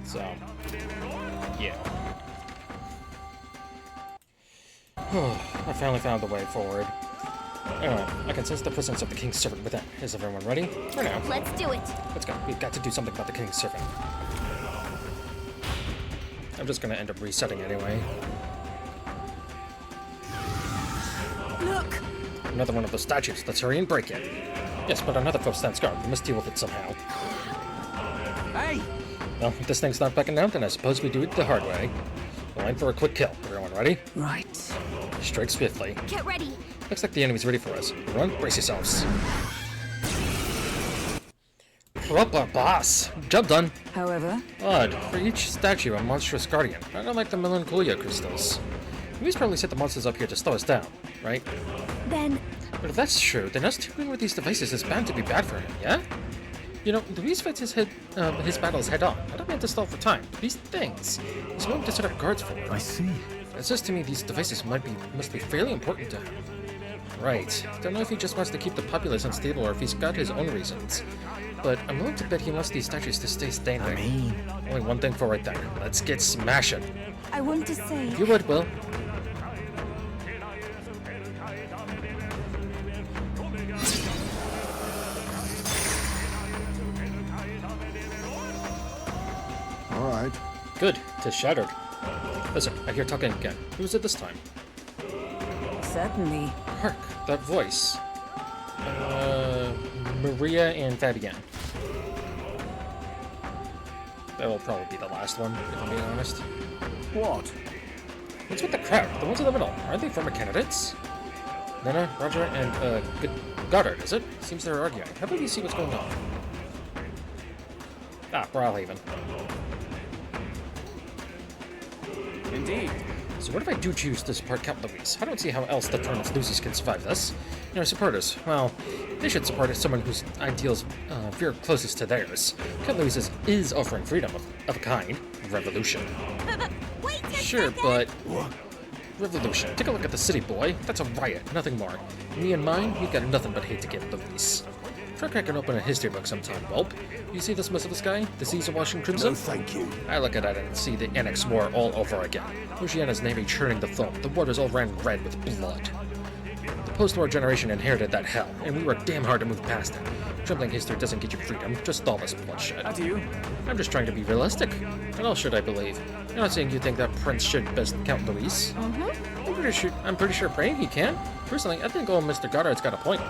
Speaker 1: So, yeah. I finally found the way forward. Anyway, I can sense the presence of the king's servant within. Is everyone ready? For now.
Speaker 16: Let's do it.
Speaker 1: Let's go. We've got to do something about the king's servant. I'm just gonna end up resetting anyway.
Speaker 10: Look!
Speaker 1: Another one of the statues. Let's hurry and break it. Yes, but another foe stands guard. We must deal with it somehow.
Speaker 14: Hey!
Speaker 1: Well, if this thing's not backing down, then I suppose we do it the hard way. We'll aim for a quick kill. Everyone ready?
Speaker 7: Right.
Speaker 1: Strike swiftly.
Speaker 16: Get ready.
Speaker 1: Looks like the enemy's ready for us. Everyone, brace yourselves. Proper boss. Job done.
Speaker 7: However,
Speaker 1: Odd. For each statue, a monstrous guardian. I don't like the melancholia crystals. We've probably set the monsters up here to slow us down, right?
Speaker 3: Then...
Speaker 1: But if that's true, then us tinkering with these devices is bound to be bad for him, yeah? You know, Luis fights his battles head on. I don't mean to stall for time. These things, he's willing to set up guards for him.
Speaker 9: I see.
Speaker 1: It says to me these devices must be fairly important to him. Right. Don't know if he just wants to keep the populace unstable or if he's got his own reasons. But I'm willing to bet he wants these statues to stay standing. Only one thing for right there. Let's get smashing.
Speaker 10: I want to say...
Speaker 1: If you would, Will.
Speaker 6: All right.
Speaker 1: Good. 'Tis shattered. Listen, I hear talking again. Who is it this time?
Speaker 7: certainly.
Speaker 1: Hark, that voice. Maria and Fabienne. That will probably be the last one, if I'm being honest.
Speaker 12: What?
Speaker 1: What's with the crowd? The ones in the middle. Aren't they former candidates? Nana, Roger, and, Goddard, is it? Seems they're arguing. How about you see what's going on? Ah, Brawlhaven.
Speaker 8: Indeed.
Speaker 1: So what if I do choose to support Count Louise? I don't see how else the Tournament's Lucy's can survive this. You know, supporters, well, they should support someone whose ideals veer closest to theirs. Count Louise is offering freedom of a kind. Revolution.
Speaker 16: Wait a
Speaker 1: Sure,
Speaker 16: second.
Speaker 1: but... Revolution. Take a look at the city, boy. That's a riot, nothing more. Me and mine, we've got nothing but hate to give Louise. Try cracking open a history book sometime, Whelp. You see this mess of the sky? The seas are washing crimson?
Speaker 6: No, thank you.
Speaker 1: I look at it and see the Annex War all over again. Oceania's Navy churning the foam. The waters all ran red with blood. The post-war generation inherited that hell, and we worked damn hard to move past it. Trembling history doesn't get you freedom, just lawless bloodshed.
Speaker 8: How do you?
Speaker 1: I'm just trying to be realistic. What else should I believe? You're not saying you think that Prince should best Count Louise. I'm pretty sure praying he can. Personally, I think old Mr. Goddard's got a point.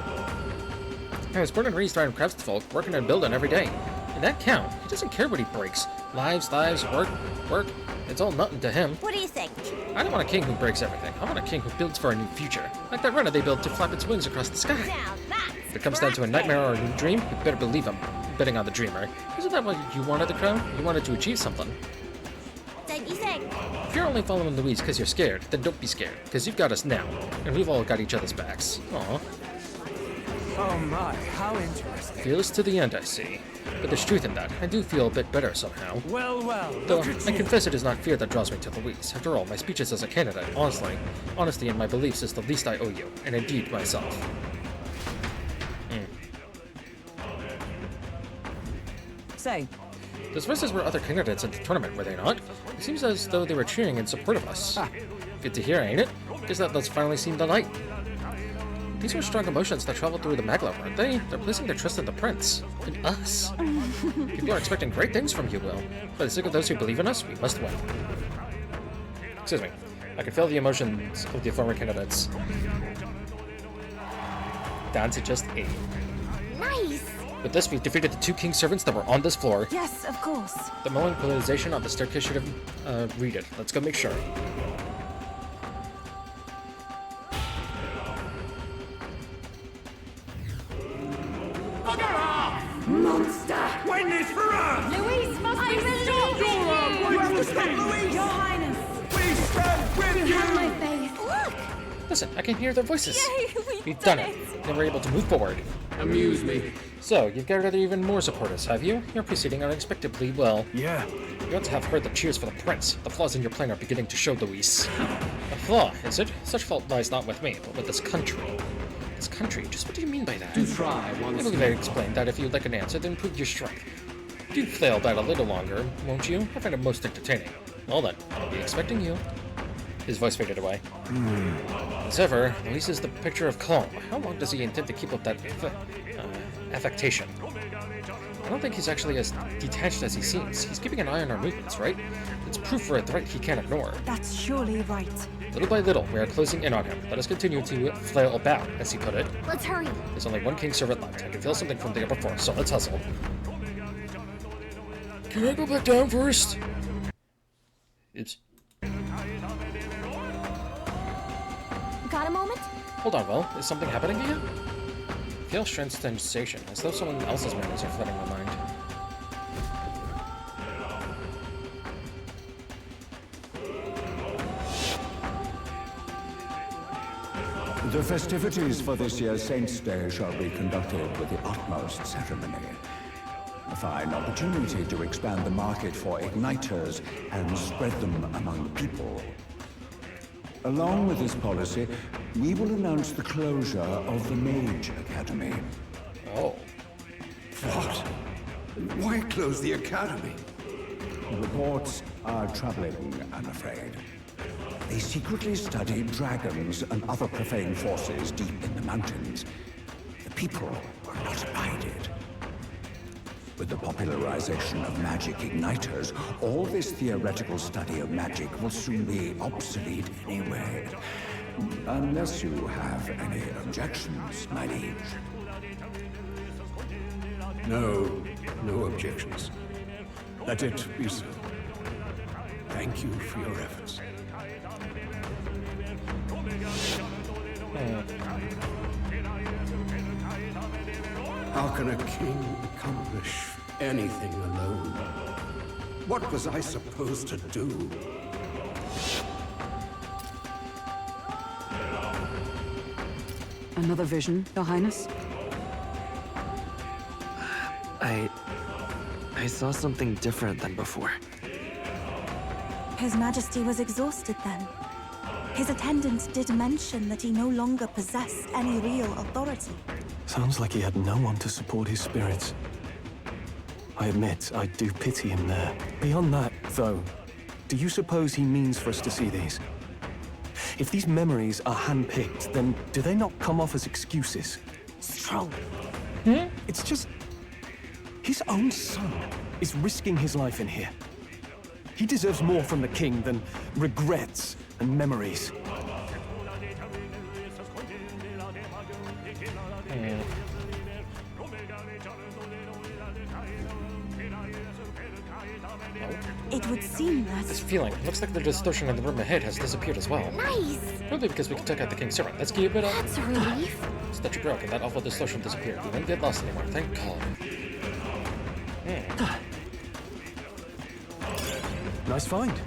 Speaker 1: I was born and raised around craftsfolk, working and building every day. And that Count, he doesn't care what he breaks. Lives, work. It's all nothing to him.
Speaker 16: What do you think?
Speaker 1: I don't want a king who breaks everything. I want a king who builds for a new future. Like that runner they built to flap its wings across the sky.
Speaker 16: Now that's
Speaker 1: If it comes down to a nightmare or a new dream, you better believe I'm betting on the dreamer. Isn't that what you wanted the crown? You wanted to achieve something.
Speaker 16: don't you think?
Speaker 1: If you're only following Louise because you're scared, then don't be scared, because you've got us now, and we've all got each other's backs. Aw.
Speaker 8: Oh my, how interesting.
Speaker 1: Fearless to the end, I see. But there's truth in that. I do feel a bit better somehow.
Speaker 8: Well,
Speaker 1: Though,
Speaker 8: look at
Speaker 1: I
Speaker 8: you.
Speaker 1: confess it is not fear that draws me to Louise. After all, my speeches as a candidate, honesty in my beliefs is the least I owe you, and indeed myself.
Speaker 2: Say,
Speaker 1: Those verses were other candidates in the tournament, were they not? It seems as though they were cheering in support of us. Good to hear, ain't it? Guess that let's finally see the light. These were strong emotions that traveled through the Magla, weren't they? They're placing their trust in the Prince. In us. People are expecting great things from you, Will. For the sake of those who believe in us, we must win. Excuse me. I can feel the emotions of the former candidates. Down to just 8.
Speaker 16: Nice.
Speaker 1: With this, we've defeated the 2 king servants that were on this floor.
Speaker 10: Yes, of course.
Speaker 1: The mulling polarization on the staircase should have read it. Let's go make sure.
Speaker 5: Monster! Win this for us!
Speaker 16: Louise must be
Speaker 5: Stop, Dora!
Speaker 16: restored!
Speaker 5: You have to stop Louise!
Speaker 10: Your Highness!
Speaker 5: We stand with
Speaker 10: You have my
Speaker 5: you!
Speaker 10: faith.
Speaker 16: Look!
Speaker 1: Listen, I can hear their voices.
Speaker 16: Yay,
Speaker 1: We've done it. And we're able to move forward.
Speaker 8: Amuse me.
Speaker 1: So, you've gathered even more supporters, have you? You're proceeding unexpectedly well.
Speaker 9: Yeah.
Speaker 1: You ought to have heard the cheers for the prince. The flaws in your plan are beginning to show, Louise. A flaw, is it? Such fault lies not with me, but with this country. This country? Just what do you mean by that?
Speaker 8: Do try
Speaker 1: I
Speaker 8: once
Speaker 1: believe I explained that if you'd like an answer, then prove your strength. Do flail that a little longer, won't you? I find it most entertaining. Well then, I'll be expecting you. His voice faded away. As ever, Louise is the picture of calm. How long does he intend to keep up that affectation? I don't think he's actually as detached as he seems. He's keeping an eye on our movements, right? It's proof for a threat he can't ignore.
Speaker 10: That's surely right.
Speaker 1: Little by little, we are closing in on him. Let us continue to flail about, as he put it.
Speaker 16: Let's hurry.
Speaker 1: There's only one king servant left. I can feel something from the upper floor, so let's hustle. Can I go back down first? Oops.
Speaker 16: Got a moment?
Speaker 1: Hold on, Will. Is something happening to you? I feel strange sensation, as though someone else's memories are flooding my mind.
Speaker 12: The festivities for this year's Saints' Day shall be conducted with the utmost ceremony. A fine opportunity to expand the market for igniters and spread them among the people. Along with this policy, we will announce the closure of the Mage Academy.
Speaker 1: Oh.
Speaker 13: What? Why close the academy?
Speaker 12: The reports are troubling, I'm afraid. They secretly study dragons and other profane forces deep in the mountains. The people will not abide it. With the popularization of magic igniters, all this theoretical study of magic will soon be obsolete anyway. Unless you have any objections, my liege.
Speaker 13: No objections. Let it be so. Thank you for your efforts. How can a king accomplish anything alone? What was I supposed to do?
Speaker 7: Another vision, Your Highness?
Speaker 17: I saw something different than before.
Speaker 10: His Majesty was exhausted then. His attendant did mention that he no longer possessed any real authority.
Speaker 9: Sounds like he had no one to support his spirits. I admit, I do pity him there. Beyond that, though, do you suppose he means for us to see these? If these memories are hand-picked, then do they not come off as excuses?
Speaker 7: Strong.
Speaker 9: It's just... his own son is risking his life in here. He deserves more from the king than regrets and memories.
Speaker 10: It would seem that...
Speaker 1: This feeling. Looks like the distortion in the room ahead has disappeared as well.
Speaker 16: Nice!
Speaker 1: Probably because we can take out the king's servant. Let's keep it up.
Speaker 16: That's a relief.
Speaker 1: Statue broke and that awful distortion disappeared. We won't get lost anymore, thank God.
Speaker 9: Nice find.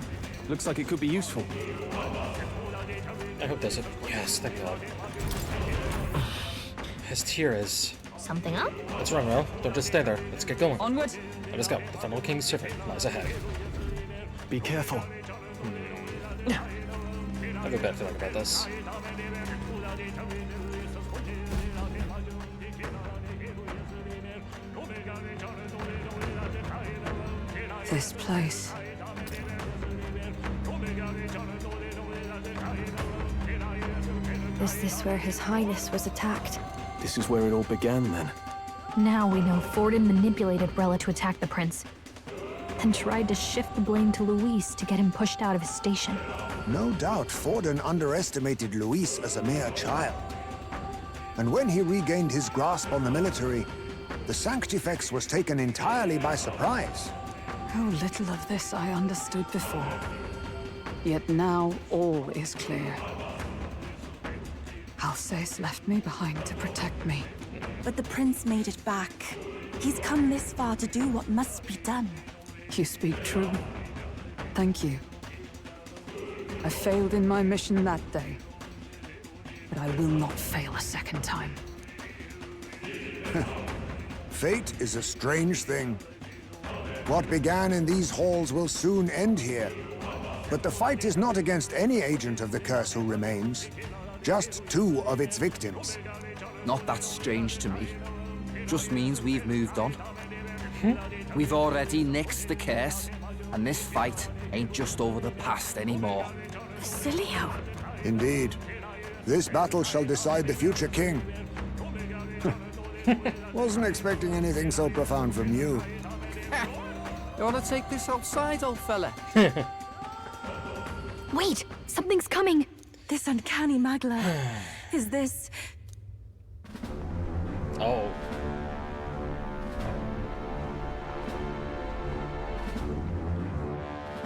Speaker 9: Looks like it could be useful.
Speaker 1: I hope there's a... Yes, thank God. His tear is...
Speaker 16: Something up?
Speaker 1: What's wrong, Ro? Don't just stay there. Let's get going.
Speaker 2: Onward!
Speaker 1: Let us go. The final king's servant lies ahead.
Speaker 9: Be careful.
Speaker 1: I have a bad feeling about this.
Speaker 7: This place.
Speaker 3: Is this where His Highness was attacked?
Speaker 9: This is where it all began, then.
Speaker 15: Now we know Forden manipulated Rella to attack the prince, then tried to shift the blame to Luis to get him pushed out of his station.
Speaker 6: No doubt Forden underestimated Luis as a mere child. And when he regained his grasp on the military, the Sanctifex was taken entirely by surprise.
Speaker 7: How little of this I understood before. Yet now all is clear. Alsace left me behind to protect me.
Speaker 10: But the prince made it back. He's come this far to do what must be done.
Speaker 7: You speak true. Thank you. I failed in my mission that day, but I will not fail a second time.
Speaker 6: Fate is a strange thing. What began in these halls will soon end here. But the fight is not against any agent of the curse who remains. Just two of its victims.
Speaker 14: Not that strange to me. Just means we've moved on. We've already nixed the curse, and this fight ain't just over the past anymore.
Speaker 3: Basilio!
Speaker 6: Indeed. This battle shall decide the future king. Wasn't expecting anything so profound from you.
Speaker 14: You wanna take this outside, old fella?
Speaker 15: Wait! Something's coming!
Speaker 10: This uncanny Magla. Is this...
Speaker 1: Oh.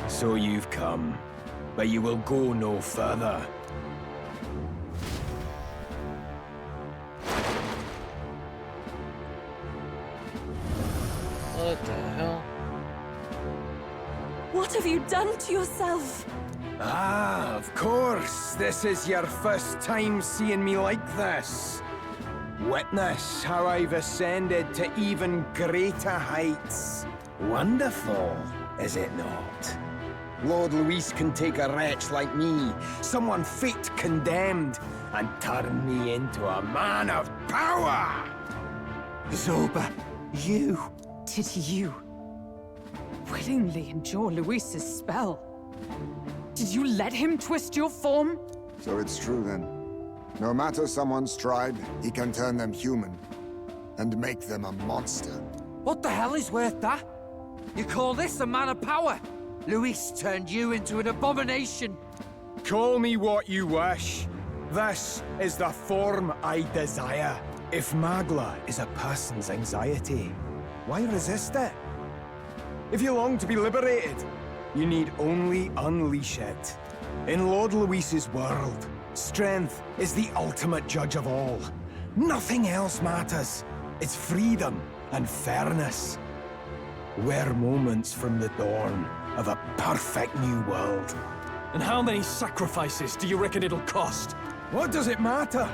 Speaker 18: So you've come, but you will go no further.
Speaker 1: What the hell?
Speaker 10: What have you done to yourself?
Speaker 18: Ah, of course. This is your first time seeing me like this. Witness how I've ascended to even greater heights. Wonderful, is it not? Lord Luis can take a wretch like me, someone fate condemned, and turn me into a man of power!
Speaker 7: Zoba, you... Did you... willingly endure Luis's spell? Did you let him twist your form?
Speaker 6: So it's true then. No matter someone's tribe, he can turn them human. And make them a monster.
Speaker 14: What the hell is worth that? You call this a man of power? Luis turned you into an abomination.
Speaker 18: Call me what you wish. This is the form I desire. If Magla is a person's anxiety, why resist it? If you long to be liberated, you need only unleash it. In Lord Luis's world, strength is the ultimate judge of all. Nothing else matters. It's freedom and fairness. We're moments from the dawn of a perfect new world.
Speaker 9: And how many sacrifices do you reckon it'll cost?
Speaker 18: What does it matter?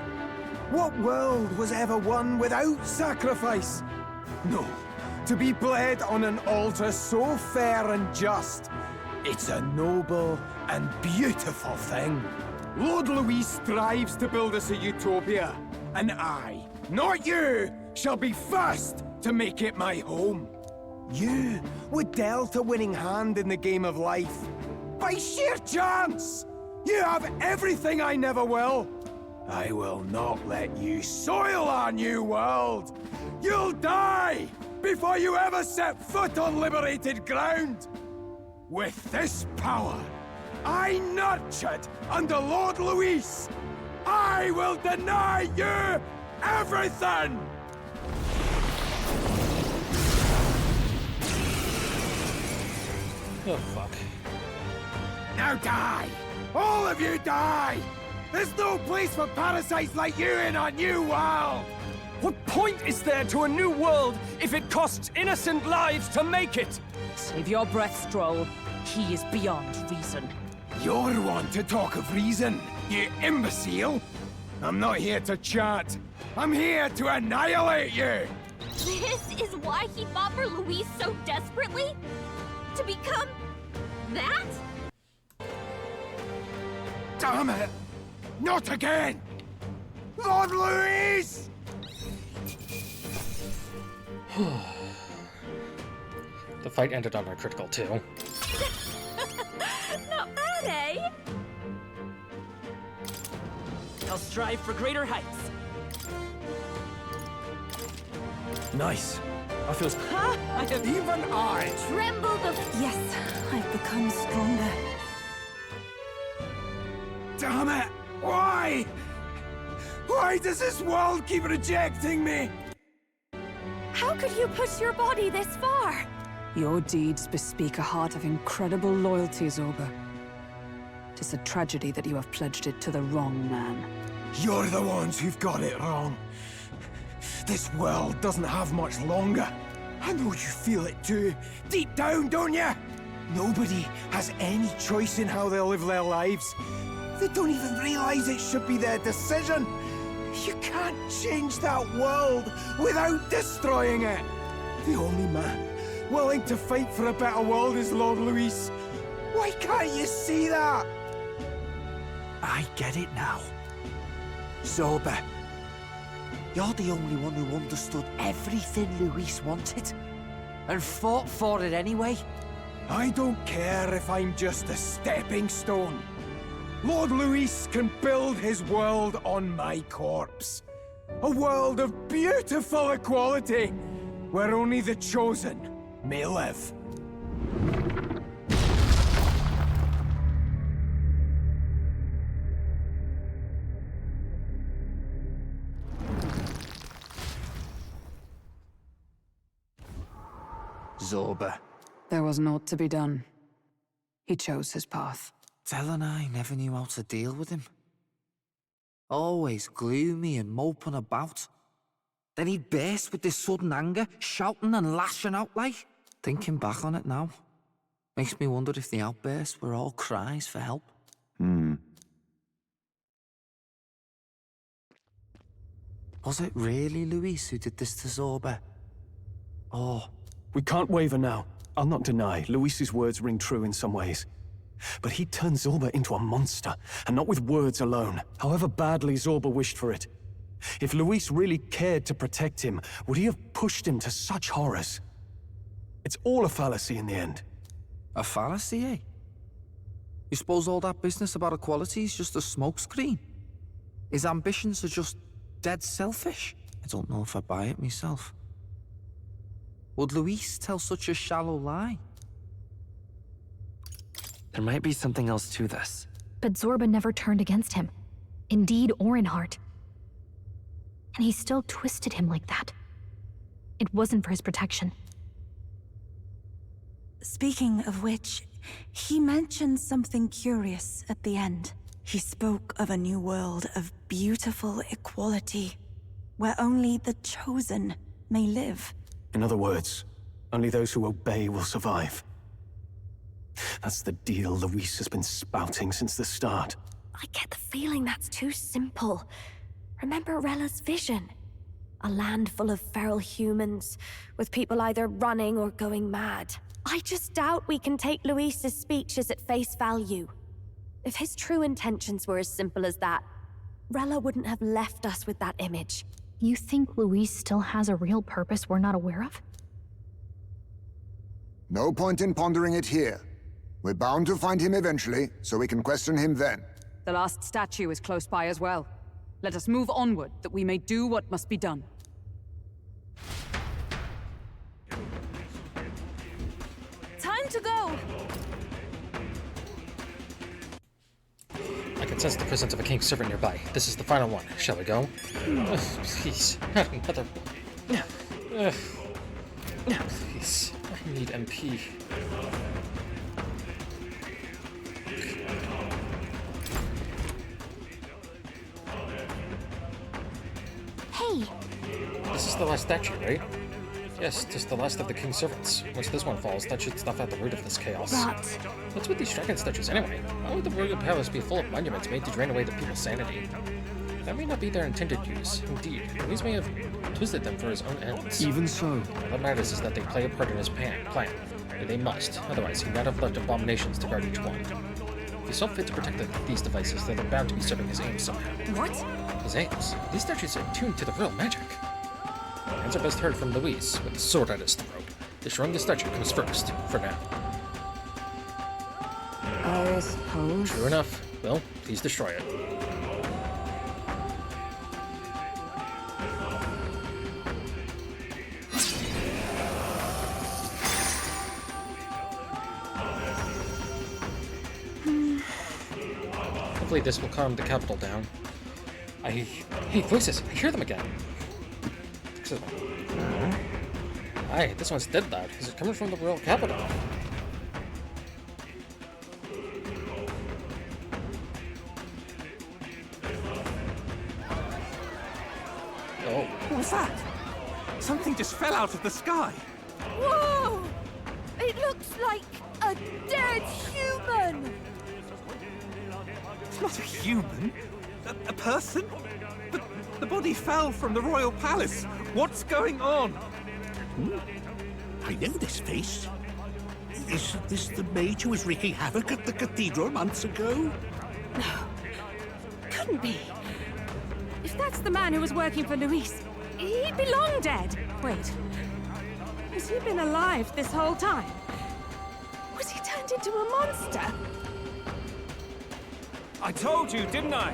Speaker 18: What world was ever won without sacrifice? No. To be bled on an altar so fair and just, it's a noble and beautiful thing. Lord Louis strives to build us a utopia, and I, not you, shall be first to make it my home. You were dealt a winning hand in the game of life. By sheer chance! You have everything I never will. I will not let you soil our new world. You'll die before you ever set foot on liberated ground. With this power, I nurtured under Lord Louis, I will deny you everything!
Speaker 1: Oh, fuck.
Speaker 18: Now die! All of you die! There's no place for parasites like you in our new world!
Speaker 9: What point is there to a new world if it costs innocent lives to make it?
Speaker 2: Save your breath, Stroll. He is beyond reason.
Speaker 18: You're one to talk of reason, you imbecile! I'm not here to chat. I'm here to annihilate you!
Speaker 16: This is why he fought for Louise so desperately? To become... that?
Speaker 18: Damn it! Not again! Lord Louis!
Speaker 1: The fight ended on a critical 2.
Speaker 16: Not bad, eh?
Speaker 19: I'll strive for greater heights.
Speaker 9: Nice. I feel...
Speaker 19: Ha! I have...
Speaker 18: Even I!
Speaker 16: Tremble the...
Speaker 10: Yes, I've become stronger.
Speaker 18: Damn it! Why? Why does this world keep rejecting me?
Speaker 3: How could you push your body this far?
Speaker 7: Your deeds bespeak a heart of incredible loyalty, Zorba. 'Tis a tragedy that you have pledged it to the wrong man.
Speaker 18: You're the ones who've got it wrong. This world doesn't have much longer. I know you feel it too. Deep down, don't you? Nobody has any choice in how they'll live their lives. They don't even realize it should be their decision. You can't change that world without destroying it. The only man willing to fight for a better world is Lord Louis. Why can't you see that?
Speaker 11: I get it now. Zorba, you're the only one who understood everything Louis wanted. And fought for it anyway.
Speaker 18: I don't care if I'm just a stepping stone. Lord Louis can build his world on my corpse. A world of beautiful equality, where only the chosen may live.
Speaker 11: Zorba.
Speaker 7: There was naught to be done. He chose his path.
Speaker 14: Tell and I never knew how to deal with him. Always gloomy and moping about. Then he'd burst with this sudden anger, shouting and lashing out like. Thinking back on it now, makes me wonder if the outbursts were all cries for help. Was it really Louis who did this to Zorba? Or...
Speaker 9: We can't waver now. I'll not deny, Louis's words ring true in some ways. But he turned Zorba into a monster, and not with words alone, however badly Zorba wished for it. If Louis really cared to protect him, would he have pushed him to such horrors? It's all a fallacy in the end.
Speaker 14: A fallacy, eh? You suppose all that business about equality is just a smokescreen? His ambitions are just dead selfish? I don't know if I buy it myself. Would Louis tell such a shallow lie?
Speaker 17: There might be something else to this.
Speaker 15: But Zorba never turned against him, in deed or in heart. And he still twisted him like that. It wasn't for his protection.
Speaker 10: Speaking of which, he mentioned something curious at the end. He spoke of a new world of beautiful equality, where only the chosen may live.
Speaker 9: In other words, only those who obey will survive. That's the deal Louis has been spouting since the start.
Speaker 3: I get the feeling that's too simple. Remember Rella's vision? A land full of feral humans, with people either running or going mad. I just doubt we can take Luis's speeches at face value. If his true intentions were as simple as that, Rella wouldn't have left us with that image.
Speaker 15: You think Luis still has a real purpose we're not aware of?
Speaker 6: No point in pondering it here. We're bound to find him eventually, so we can question him then.
Speaker 2: The last statue is close by as well. Let us move onward, that we may do what must be done.
Speaker 10: Time to go!
Speaker 1: I can sense the presence of a king's servant nearby. This is the final one. Shall we go? Please, not another one. Please, I need MP.
Speaker 3: Hey!
Speaker 1: This is the last statue, right? Yes, just the last of the king's servants. Once this one falls, that should snuff out the root of this chaos.
Speaker 3: But...
Speaker 1: What's with these dragon statues anyway? Why would the royal palace be full of monuments made to drain away the people's sanity? That may not be their intended use. Indeed, Luis may have twisted them for his own ends.
Speaker 9: Even so.
Speaker 1: All that matters is that they play a part in his plan. And they must. Otherwise, he'd not have left abominations to guard each one. If he saw fit to protect these devices, then they're bound to be serving his aims somehow.
Speaker 2: What?
Speaker 1: His aims? These statues are tuned to the royal magic. Hands are best heard from Luis, with the sword at his throat. Destroying the statue comes first, for now.
Speaker 7: I suppose.
Speaker 1: True enough. Well, please destroy it. Hopefully this will calm the capital down. Hey, voices! I hear them again! Aye, this one's dead loud. Is it coming from the royal capital? Oh.
Speaker 18: What was that? Something just fell out of the sky.
Speaker 10: Whoa! It looks like a dead human!
Speaker 18: It's not a human. A person? But the body fell from the royal palace. What's going on?
Speaker 20: I know this face. Is this the mage who was wreaking havoc at the cathedral months ago?
Speaker 10: No. Couldn't be. If that's the man who was working for Luis, he'd be long dead. Wait. Has he been alive this whole time? Was he turned into a monster?
Speaker 8: I told you, didn't I?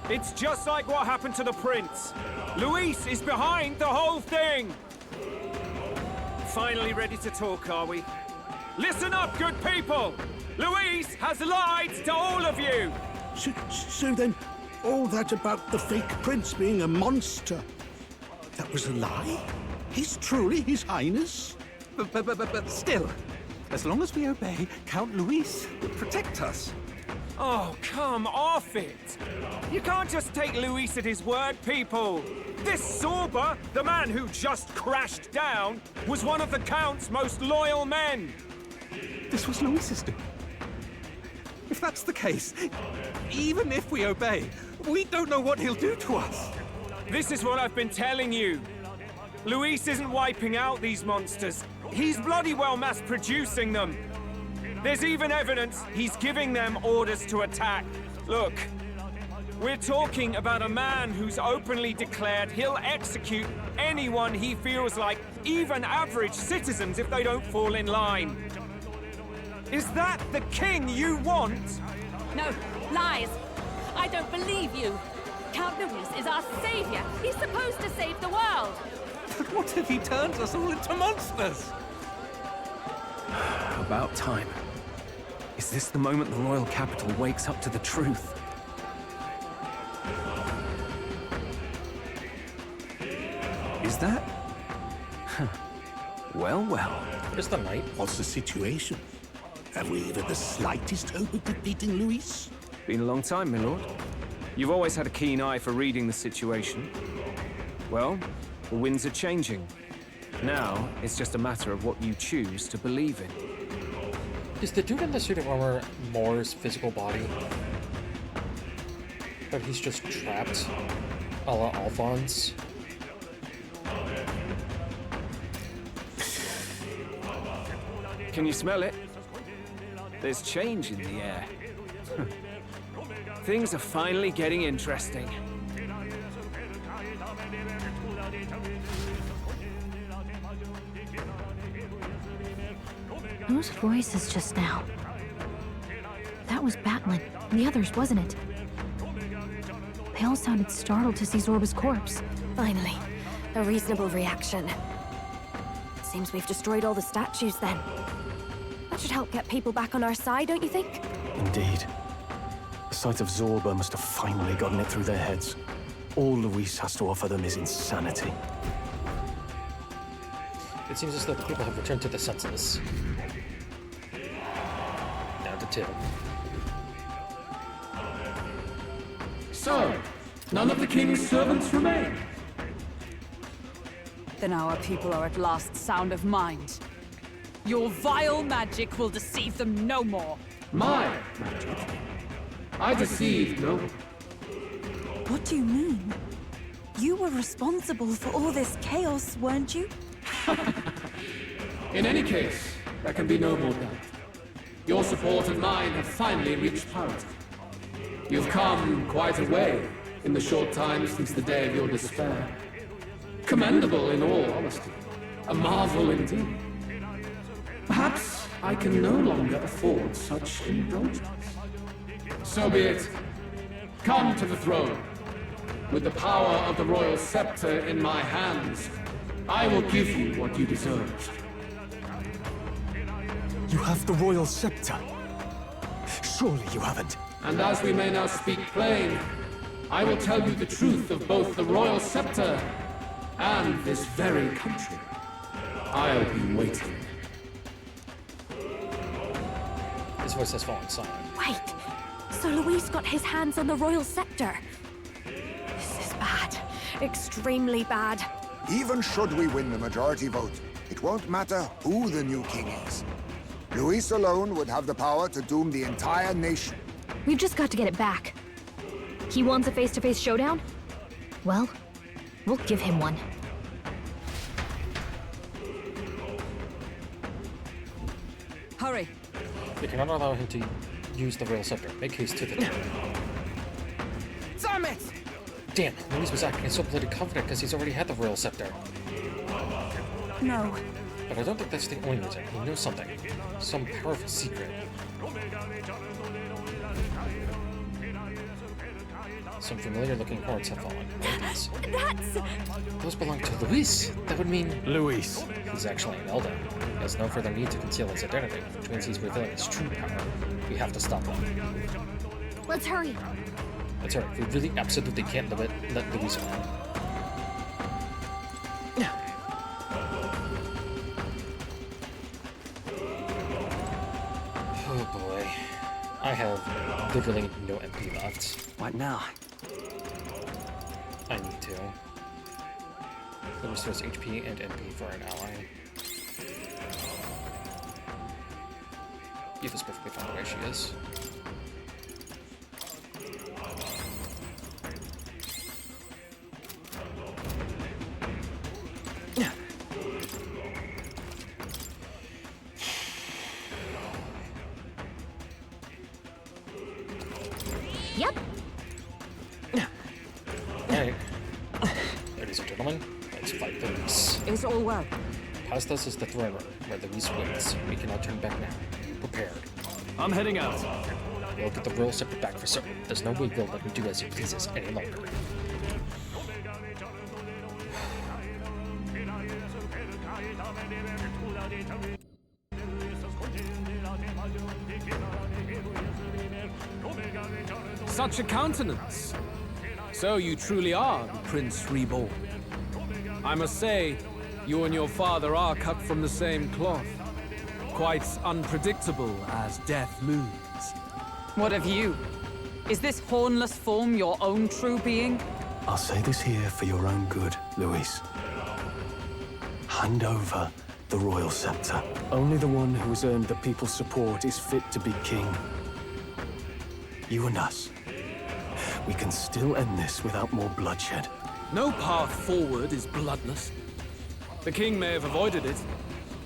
Speaker 8: It's just like what happened to the prince. Luis is behind the whole thing! Finally ready to talk, are we? Listen up, good people! Luis has lied to all of you!
Speaker 20: So then, all that about the fake prince being a monster, that was a lie? He's truly His Highness?
Speaker 18: But still, as long as we obey, Count Luis will protect us.
Speaker 8: Oh, come off it! You can't just take Luis at his word, people! This Sorba, the man who just crashed down, was one of the Count's most loyal men!
Speaker 18: This was Luis's doing. If that's the case, even if we obey, we don't know what he'll do to us.
Speaker 8: This is what I've been telling you. Luis isn't wiping out these monsters. He's bloody well mass-producing them. There's even evidence he's giving them orders to attack. Look, we're talking about a man who's openly declared he'll execute anyone he feels like, even average citizens, if they don't fall in line. Is that the king you want?
Speaker 10: No, lies. I don't believe you. Count Luis is our savior. He's supposed to save the world.
Speaker 18: But what if he turns us all into monsters?
Speaker 9: About time. Is this the moment the royal capital wakes up to the truth? Is that? Huh. Well, well.
Speaker 1: Where's the knight?
Speaker 20: What's the situation? Have we even the slightest hope of defeating Luis?
Speaker 8: Been a long time, my lord. You've always had a keen eye for reading the situation. Well, the winds are changing. Now, it's just a matter of what you choose to believe in.
Speaker 1: Is the dude in the suit of armor Moore's physical body? But he's just trapped? a la Alphonse.
Speaker 9: Can you smell it? There's change in the air. Things are finally getting interesting.
Speaker 15: Those voices just now. That was Batlin, and the others, wasn't it? They all sounded startled to see Zorba's corpse.
Speaker 3: Finally, a reasonable reaction. Seems we've destroyed all the statues then. That should help get people back on our side, don't you think?
Speaker 9: Indeed. The sight of Zorba must have finally gotten it through their heads. All Luis has to offer them is insanity.
Speaker 1: It seems as though the people have returned to their senses. Down to 2.
Speaker 5: So, none of the king's servants remain.
Speaker 2: Then our people are at last sound of mind. Your vile magic will deceive them no more.
Speaker 5: My magic? I deceived no one.
Speaker 10: What do you mean? You were responsible for all this chaos, weren't you?
Speaker 5: In any case, there can be no more doubt. Your support and mine have finally reached parity. You've come quite a way in the short time since the day of your despair. Commendable in all honesty. A marvel indeed. Perhaps I can no longer afford such indulgence. So be it. Come to the throne. With the power of the royal scepter in my hands, I will give you what you deserve.
Speaker 9: You have the royal scepter. Surely you haven't.
Speaker 5: And as we may now speak plain, I will tell you the truth of both the royal scepter and this very country. I'll be waiting.
Speaker 1: His voice has fallen silent.
Speaker 3: Wait, so Luis got his hands on the royal scepter. This is bad. Extremely bad.
Speaker 6: Even should we win the majority vote, it won't matter who the new king is. Luis alone would have the power to doom the entire nation.
Speaker 15: We've just got to get it back. He wants a face-to-face showdown? Well, we'll give him one.
Speaker 2: Hurry.
Speaker 1: They cannot allow him to use the royal scepter. Make haste to the town.
Speaker 19: Damn it!
Speaker 1: Damn, Luis was acting so bloody confident because he's already had the royal scepter.
Speaker 10: No.
Speaker 1: But I don't think that's the only reason. He knows something. Some powerful secret. Some familiar-looking hordes have fallen.
Speaker 3: That's...
Speaker 1: Those belong to Luis. That would mean...
Speaker 9: Luis.
Speaker 1: He's actually an elder. He has no further need to conceal his identity, which means he's revealing his true power. We have to stop him.
Speaker 15: Let's hurry.
Speaker 1: That's right. We really absolutely can't let Luis alone. Oh boy. I have literally no MP left.
Speaker 17: What now?
Speaker 1: I need to. That restores HP and MP for an ally. Eve is perfectly fine the way she is.
Speaker 15: Yep.
Speaker 1: Alright. Ladies and gentlemen, let's fight Luis.
Speaker 2: Is all well?
Speaker 1: Past us is the throne room, where Luis waits. We cannot turn back now. Be prepared.
Speaker 9: I'm heading out.
Speaker 1: We'll get the royal scepter back for certain. There's no way we'll let him do as he pleases any longer.
Speaker 8: Such a countenance. So you truly are the Prince Reborn. I must say, you and your father are cut from the same cloth. Quite unpredictable as death looms.
Speaker 2: What of you? Is this hornless form your own true being?
Speaker 9: I'll say this here for your own good, Luis. Hand over the royal scepter. Only the one who has earned the people's support is fit to be king. You and us. we can still end this without more bloodshed.
Speaker 8: No path forward is bloodless. The king may have avoided it,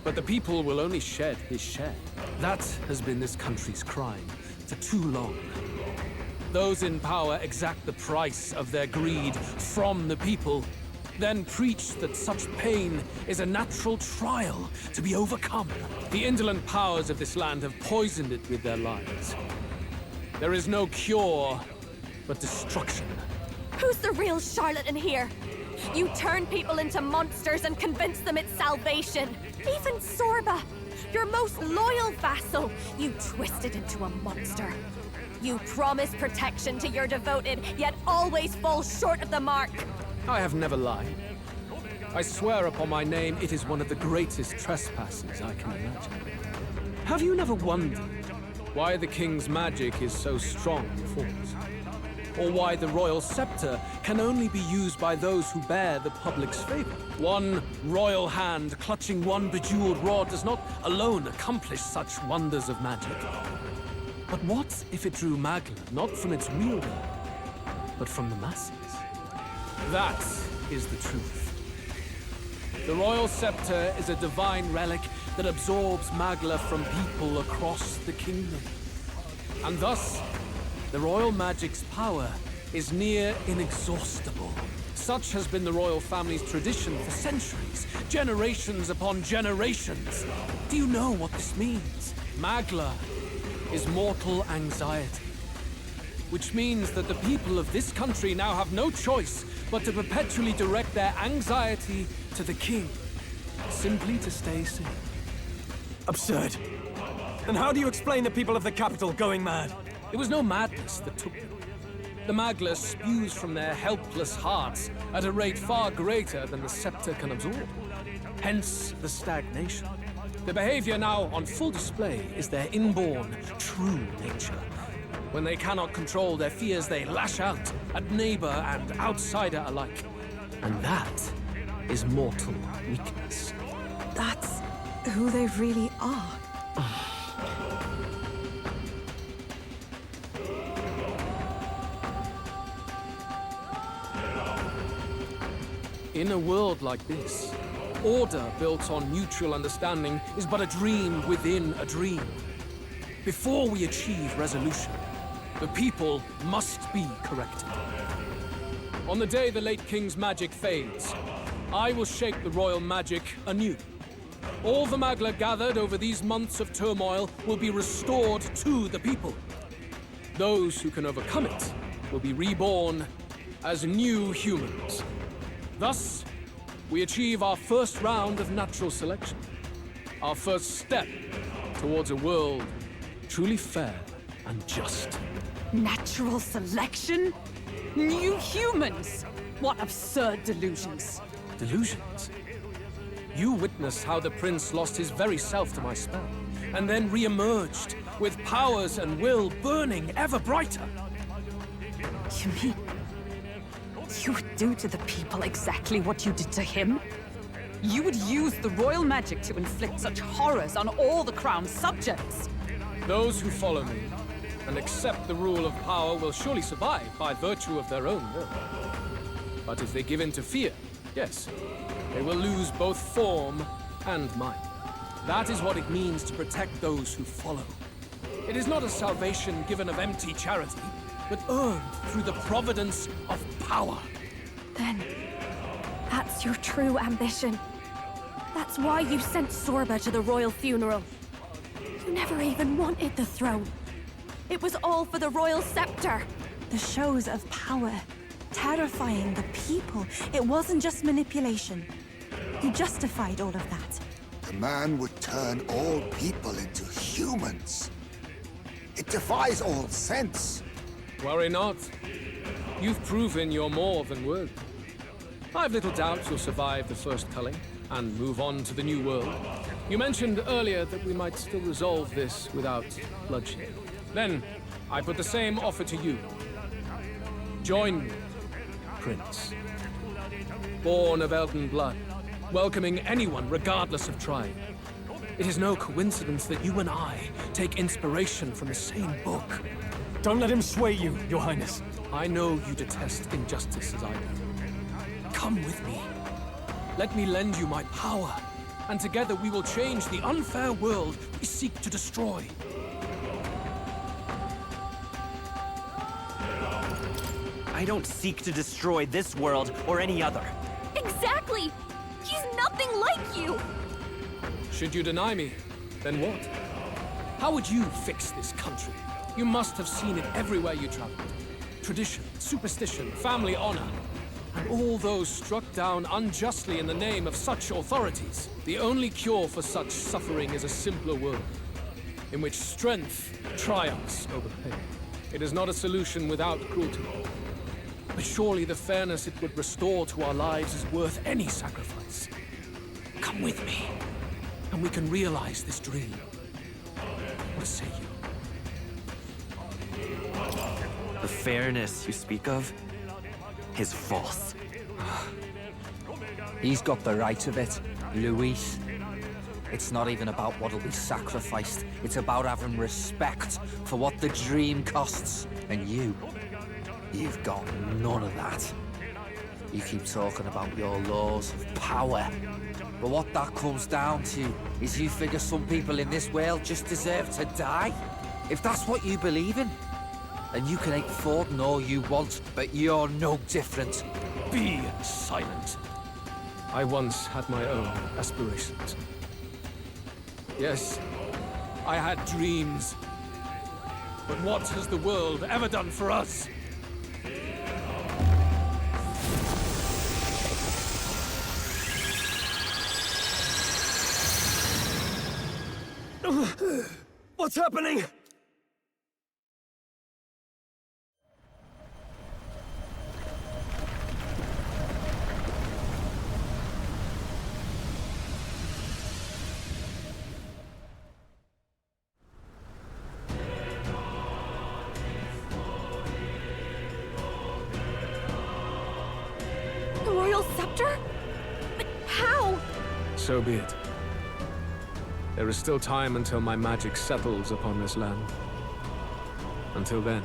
Speaker 8: but the people will only shed his share. That has been this country's crime for too long. Those in power exact the price of their greed from the people, then preach that such pain is a natural trial to be overcome. The indolent powers of this land have poisoned it with their lies. There is no cure, but destruction.
Speaker 3: Who's the real charlatan here? You turn people into monsters and convince them it's salvation. Even Sorba, your most loyal vassal, you twisted into a monster. You promise protection to your devoted, yet always fall short of the mark.
Speaker 8: I have never lied. I swear upon my name, it is one of the greatest trespasses I can imagine. Have you never wondered why the king's magic is so strong in force? Or why the royal scepter can only be used by those who bear the public's favor? One royal hand clutching one bejeweled rod does not alone accomplish such wonders of magic. But what if it drew Magla not from its wielder, but from the masses? That is the truth. The royal scepter is a divine relic that absorbs Magla from people across the kingdom. And thus, the royal magic's power is near inexhaustible. Such has been the royal family's tradition for centuries, generations upon generations. Do you know what this means? Magla is mortal anxiety, which means that the people of this country now have no choice but to perpetually direct their anxiety to the king, simply to stay safe.
Speaker 9: Absurd. And how do you explain the people of the capital going mad?
Speaker 8: It was no madness that took them. The Magla spews from their helpless hearts at a rate far greater than the scepter can absorb. Hence the stagnation. The behavior now on full display is their inborn, true nature. When they cannot control their fears, they lash out at neighbor and outsider alike. And that is mortal weakness.
Speaker 10: That's who they really are.
Speaker 8: In a world like this, order built on mutual understanding is but a dream within a dream. Before we achieve resolution, the people must be corrected. On the day the late king's magic fades, I will shape the royal magic anew. All the Magla gathered over these months of turmoil will be restored to the people. Those who can overcome it will be reborn as new humans. Thus, we achieve our first round of natural selection. Our first step towards a world truly fair and just.
Speaker 2: Natural selection? New humans? What absurd delusions.
Speaker 8: Delusions? You witnessed how the prince lost his very self to my spell, and then re-emerged with powers and will burning ever brighter.
Speaker 2: You mean you would do to the people exactly what you did to him? You would use the royal magic to inflict such horrors on all the crown's subjects?
Speaker 8: Those who follow me and accept the rule of power will surely survive by virtue of their own will. But if they give in to fear, yes, they will lose both form and mind. That is what it means to protect those who follow. It is not a salvation given of empty charity, but earned through the providence of power.
Speaker 3: Then, that's your true ambition. That's why you sent Sorba to the royal funeral. You never even wanted the throne. It was all for the royal scepter.
Speaker 10: The shows of power, terrifying the people. It wasn't just manipulation. You justified all of that.
Speaker 6: The man would turn all people into humans. It defies all sense.
Speaker 8: Worry not. You've proven you're more than worthy. I've little doubt you'll survive the first culling and move on to the new world. You mentioned earlier that we might still resolve this without bloodshed. Then, I put the same offer to you. Join me, Prince. Born of Elden blood, welcoming anyone regardless of tribe. It is no coincidence that you and I take inspiration from the same book.
Speaker 9: Don't let him sway you, Your Highness.
Speaker 8: I know you detest injustice as I do. Come with me. Let me lend you my power, and together we will change the unfair world we seek to destroy.
Speaker 17: I don't seek to destroy this world or any other.
Speaker 16: Exactly! He's nothing like you!
Speaker 8: Should you deny me, then what? How would you fix this country? You must have seen it everywhere you traveled. Tradition, superstition, family honor, and all those struck down unjustly in the name of such authorities. The only cure for such suffering is a simpler world, in which strength triumphs over pain. It is not a solution without cruelty. But surely the fairness it would restore to our lives is worth any sacrifice. Come with me, and we can realize this dream. What say you?
Speaker 17: The fairness you speak of is false.
Speaker 14: He's got the right of it, Luis. It's not even about what'll be sacrificed. It's about having respect for what the dream costs. And you've got none of that. You keep talking about your laws of power. But what that comes down to is you figure some people in this world just deserve to die. If that's what you believe in, then you can hate Forden all you want, but you're no different.
Speaker 8: Be silent. I once had my own aspirations. Yes, I had dreams. But what has the world ever done for us?
Speaker 9: What's happening?
Speaker 3: The royal scepter? But how?
Speaker 8: So be it. There is still time until my magic settles upon this land. Until then,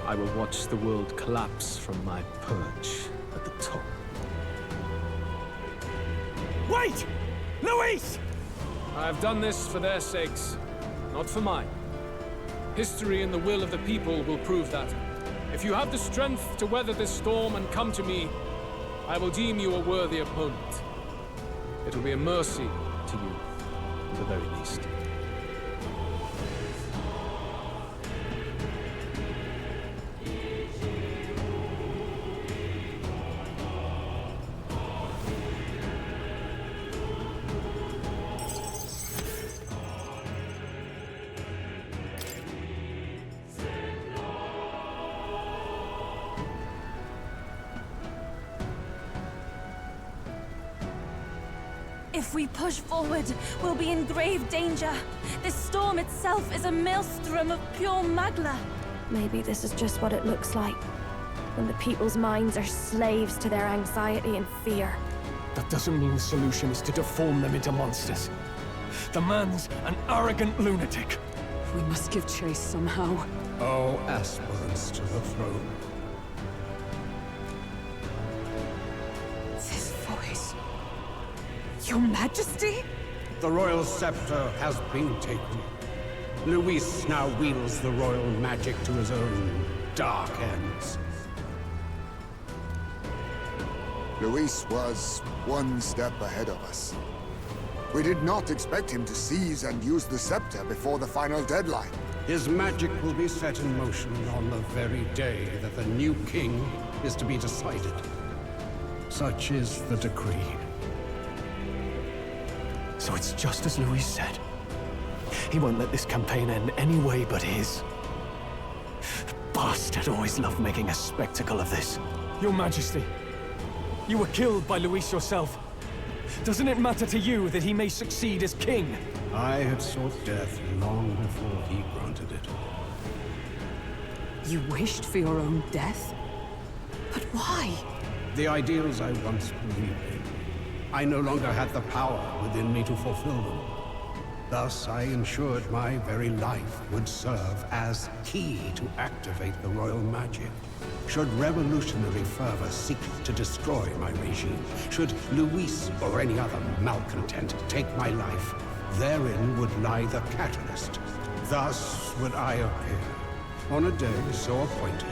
Speaker 8: I will watch the world collapse from my perch at the top.
Speaker 9: Wait! Luis!
Speaker 8: I have done this for their sakes, not for mine. History and the will of the people will prove that. If you have the strength to weather this storm and come to me, I will deem you a worthy opponent. It will be a mercy to you, at the very least.
Speaker 10: If we push forward, we'll be in grave danger. This storm itself is a maelstrom of pure magla.
Speaker 3: Maybe this is just what it looks like. When the people's minds are slaves to their anxiety and fear.
Speaker 9: That doesn't mean the solution is to deform them into monsters. The man's an arrogant lunatic.
Speaker 7: We must give chase somehow.
Speaker 13: All aspirants to the throne.
Speaker 7: This voice... Your Majesty?
Speaker 13: The royal scepter has been taken. Luis now wields the royal magic to his own dark ends.
Speaker 6: Luis was one step ahead of us. We did not expect him to seize and use the scepter before the final deadline.
Speaker 13: His magic will be set in motion on the very day that the new king is to be decided. Such is the decree.
Speaker 9: So it's just as Luis said. He won't let this campaign end any way but his. The bastard always loved making a spectacle of this. Your Majesty, you were killed by Luis yourself. Doesn't it matter to you that he may succeed as king?
Speaker 13: I had sought death long before he granted it.
Speaker 7: You wished for your own death? But why?
Speaker 13: The ideals I once believed in. I no longer had the power within me to fulfill them. Thus, I ensured my very life would serve as key to activate the royal magic. Should revolutionary fervor seek to destroy my regime, should Luis or any other malcontent take my life, therein would lie the catalyst. Thus would I appear, on a day so appointed,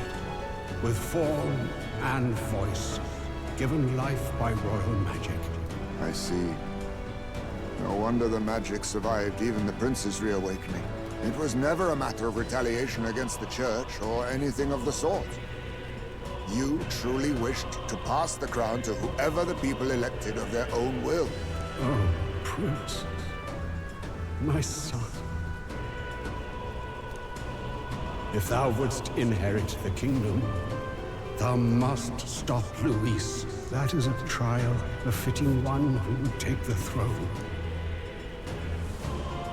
Speaker 13: with form and voice, given life by royal magic.
Speaker 6: I see. No wonder the magic survived even the prince's reawakening. It was never a matter of retaliation against the church or anything of the sort. You truly wished to pass the crown to whoever the people elected of their own will.
Speaker 13: Oh, Prince. My son. If thou wouldst inherit the kingdom, thou must stop Luis. That is a trial befitting one who would take the throne.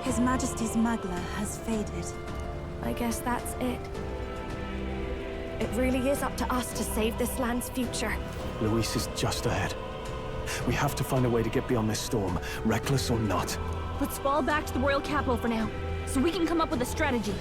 Speaker 10: His Majesty's Magla has faded.
Speaker 3: I guess that's it. It really is up to us to save this land's future.
Speaker 9: Luis is just ahead. We have to find a way to get beyond this storm, reckless or not.
Speaker 15: Let's fall back to the royal capital for now, so we can come up with a strategy.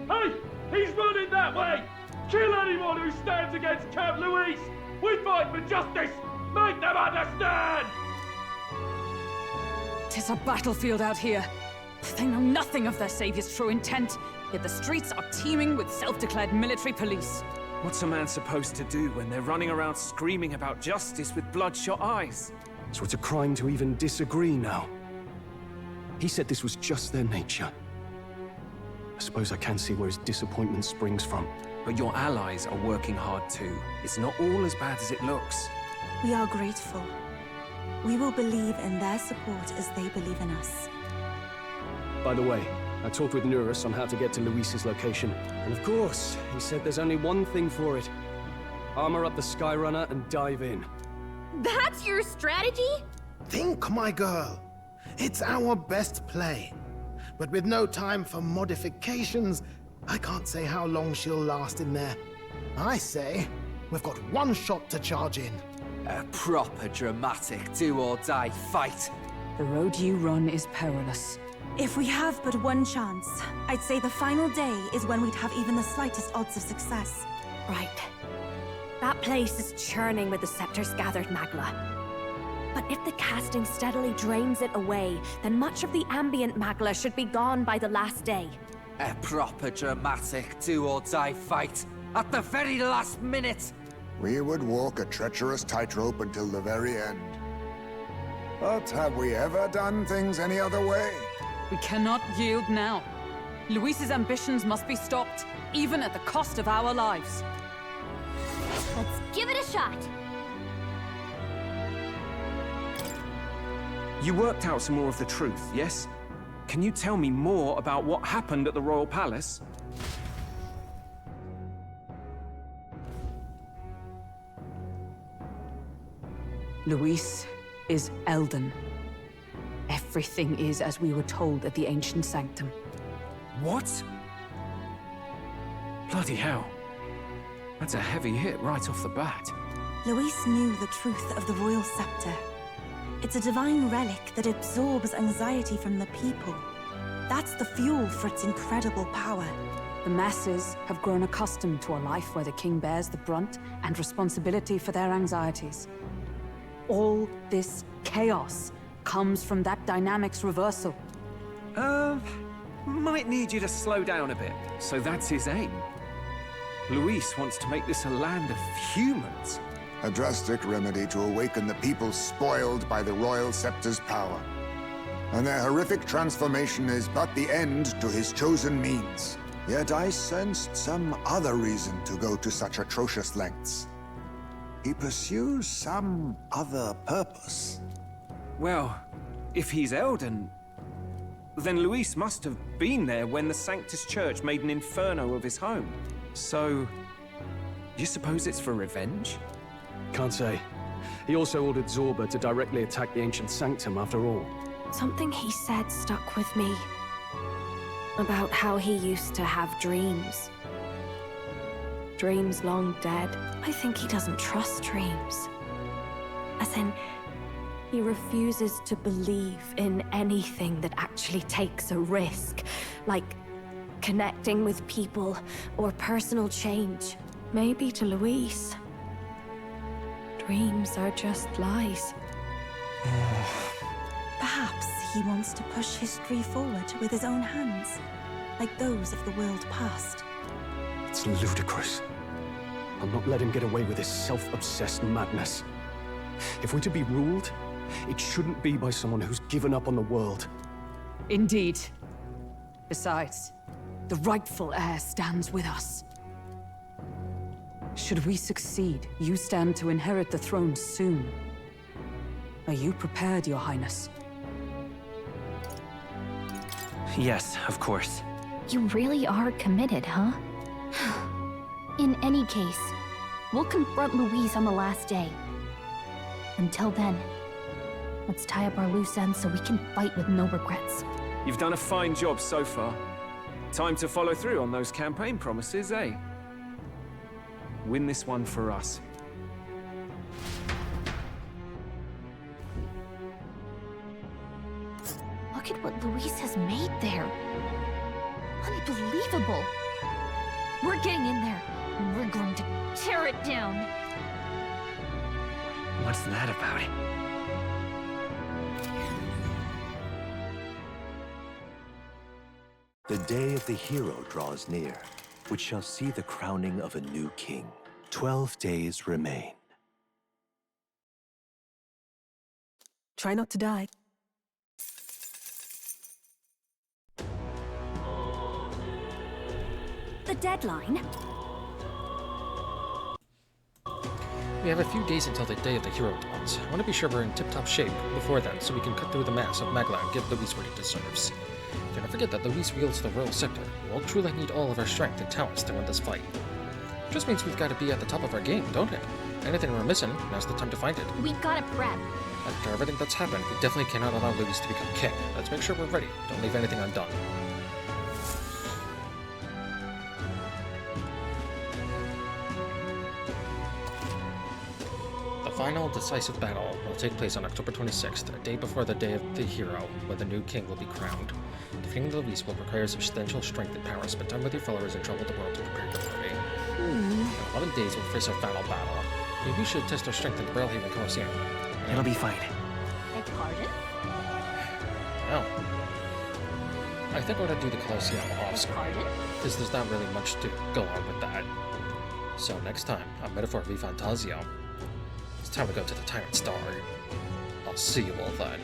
Speaker 21: Hey! He's running that way! Kill anyone who stands against Count Luis! We fight for justice! Make them understand!
Speaker 2: 'Tis a battlefield out here. They know nothing of their savior's true intent, yet the streets are teeming with self-declared military police.
Speaker 8: What's a man supposed to do when they're running around screaming about justice with bloodshot eyes?
Speaker 9: So it's a crime to even disagree now. He said this was just their nature. I suppose I can see where his disappointment springs from.
Speaker 8: But your allies are working hard too. It's not all as bad as it looks.
Speaker 10: We are grateful. We will believe in their support as they believe in us.
Speaker 9: By the way, I talked with Nurus on how to get to Luis's location. And of course, he said there's only one thing for it. Armor up the Skyrunner and dive in.
Speaker 16: That's your strategy?
Speaker 22: Think, my girl. It's our best play. But with no time for modifications, I can't say how long she'll last in there. I say, we've got one shot to charge in.
Speaker 14: A proper dramatic do-or-die fight.
Speaker 2: The road you run is perilous.
Speaker 10: If we have but one chance, I'd say the final day is when we'd have even the slightest odds of success.
Speaker 3: Right. That place is churning with the Scepter's gathered Magla. But if the casting steadily drains it away, then much of the ambient Magla should be gone by the last day.
Speaker 14: A proper dramatic do-or-die fight at the very last minute.
Speaker 6: We would walk a treacherous tightrope until the very end. But have we ever done things any other way?
Speaker 2: We cannot yield now. Luis's ambitions must be stopped, even at the cost of our lives.
Speaker 16: Let's give it a shot.
Speaker 8: You worked out some more of the truth, yes? Can you tell me more about what happened at the Royal Palace?
Speaker 2: Luis is Elden. Everything is as we were told at the Ancient Sanctum.
Speaker 8: What? Bloody hell. That's a heavy hit right off the bat.
Speaker 10: Luis knew the truth of the royal scepter. It's a divine relic that absorbs anxiety from the people. That's the fuel for its incredible power.
Speaker 2: The masses have grown accustomed to a life where the king bears the brunt and responsibility for their anxieties. All this chaos comes from that dynamic's reversal.
Speaker 8: Might need you to slow down a bit. So that's his aim. Luis wants to make this a land of humans.
Speaker 6: A drastic remedy to awaken the people spoiled by the royal scepter's power. And their horrific transformation is but the end to his chosen means. Yet I sensed some other reason to go to such atrocious lengths. He pursues some other purpose.
Speaker 8: Well, if he's Elden, then Luis must have been there when the Sanctus Church made an inferno of his home. So, you suppose it's for revenge?
Speaker 9: Can't say. He also ordered Zorba to directly attack the ancient sanctum after all.
Speaker 3: Something he said stuck with me. About how he used to have dreams. Dreams long dead. I think he doesn't trust dreams. As in, he refuses to believe in anything that actually takes a risk. Like connecting with people or personal change. Maybe to Luis, dreams are just lies.
Speaker 10: Perhaps he wants to push history forward with his own hands, like those of the world past.
Speaker 9: It's ludicrous. I'll not let him get away with this self-obsessed madness. If we're to be ruled, it shouldn't be by someone who's given up on the world.
Speaker 7: Indeed. Besides, the rightful heir stands with us. Should we succeed, you stand to inherit the throne soon. Are you prepared, Your Highness?
Speaker 17: Yes, of course.
Speaker 15: You really are committed, huh? In any case, we'll confront Luis on the last day. Until then, let's tie up our loose ends so we can fight with no regrets.
Speaker 8: You've done a fine job so far. Time to follow through on those campaign promises, eh? Win this one for us.
Speaker 15: Look at what Luis has made there. Unbelievable. We're getting in there, and we're going to tear it down.
Speaker 17: What's that about?
Speaker 4: The day of the hero draws near, which shall see the crowning of a new king. 12 days remain.
Speaker 3: Try not to die.
Speaker 15: The deadline?
Speaker 1: We have a few days until the day of the hero dawns. I want to be sure we're in tip-top shape before then, so we can cut through the mass of Magla and give Luis what he deserves. Do not forget that Luis wields the royal scepter. We'll truly need all of our strength and talents to win this fight. Just means we've got to be at the top of our game, don't it? Anything we're missing, now's the time to find it.
Speaker 15: We gotta prep.
Speaker 1: After everything that's happened, we definitely cannot allow Luis to become king. Let's make sure we're ready. Don't leave anything undone. The final decisive battle will take place on October 26th, a day before the day of the hero, when the new king will be crowned. Defeating Luis will require substantial strength and power. Spend time with your followers and travel the world to prepare your party. In 11 days, we'll face our final battle. Maybe we should test our strength in the Brailhaven Colosseum.
Speaker 17: It'll be fine.
Speaker 15: Beg pardon?
Speaker 1: No. I think we're gonna do the Colosseum off-screen, because there's not really much to go on with that. So next time, on Metaphor Refantazio, it's time to go to the Tyrant Star. I'll see you all then.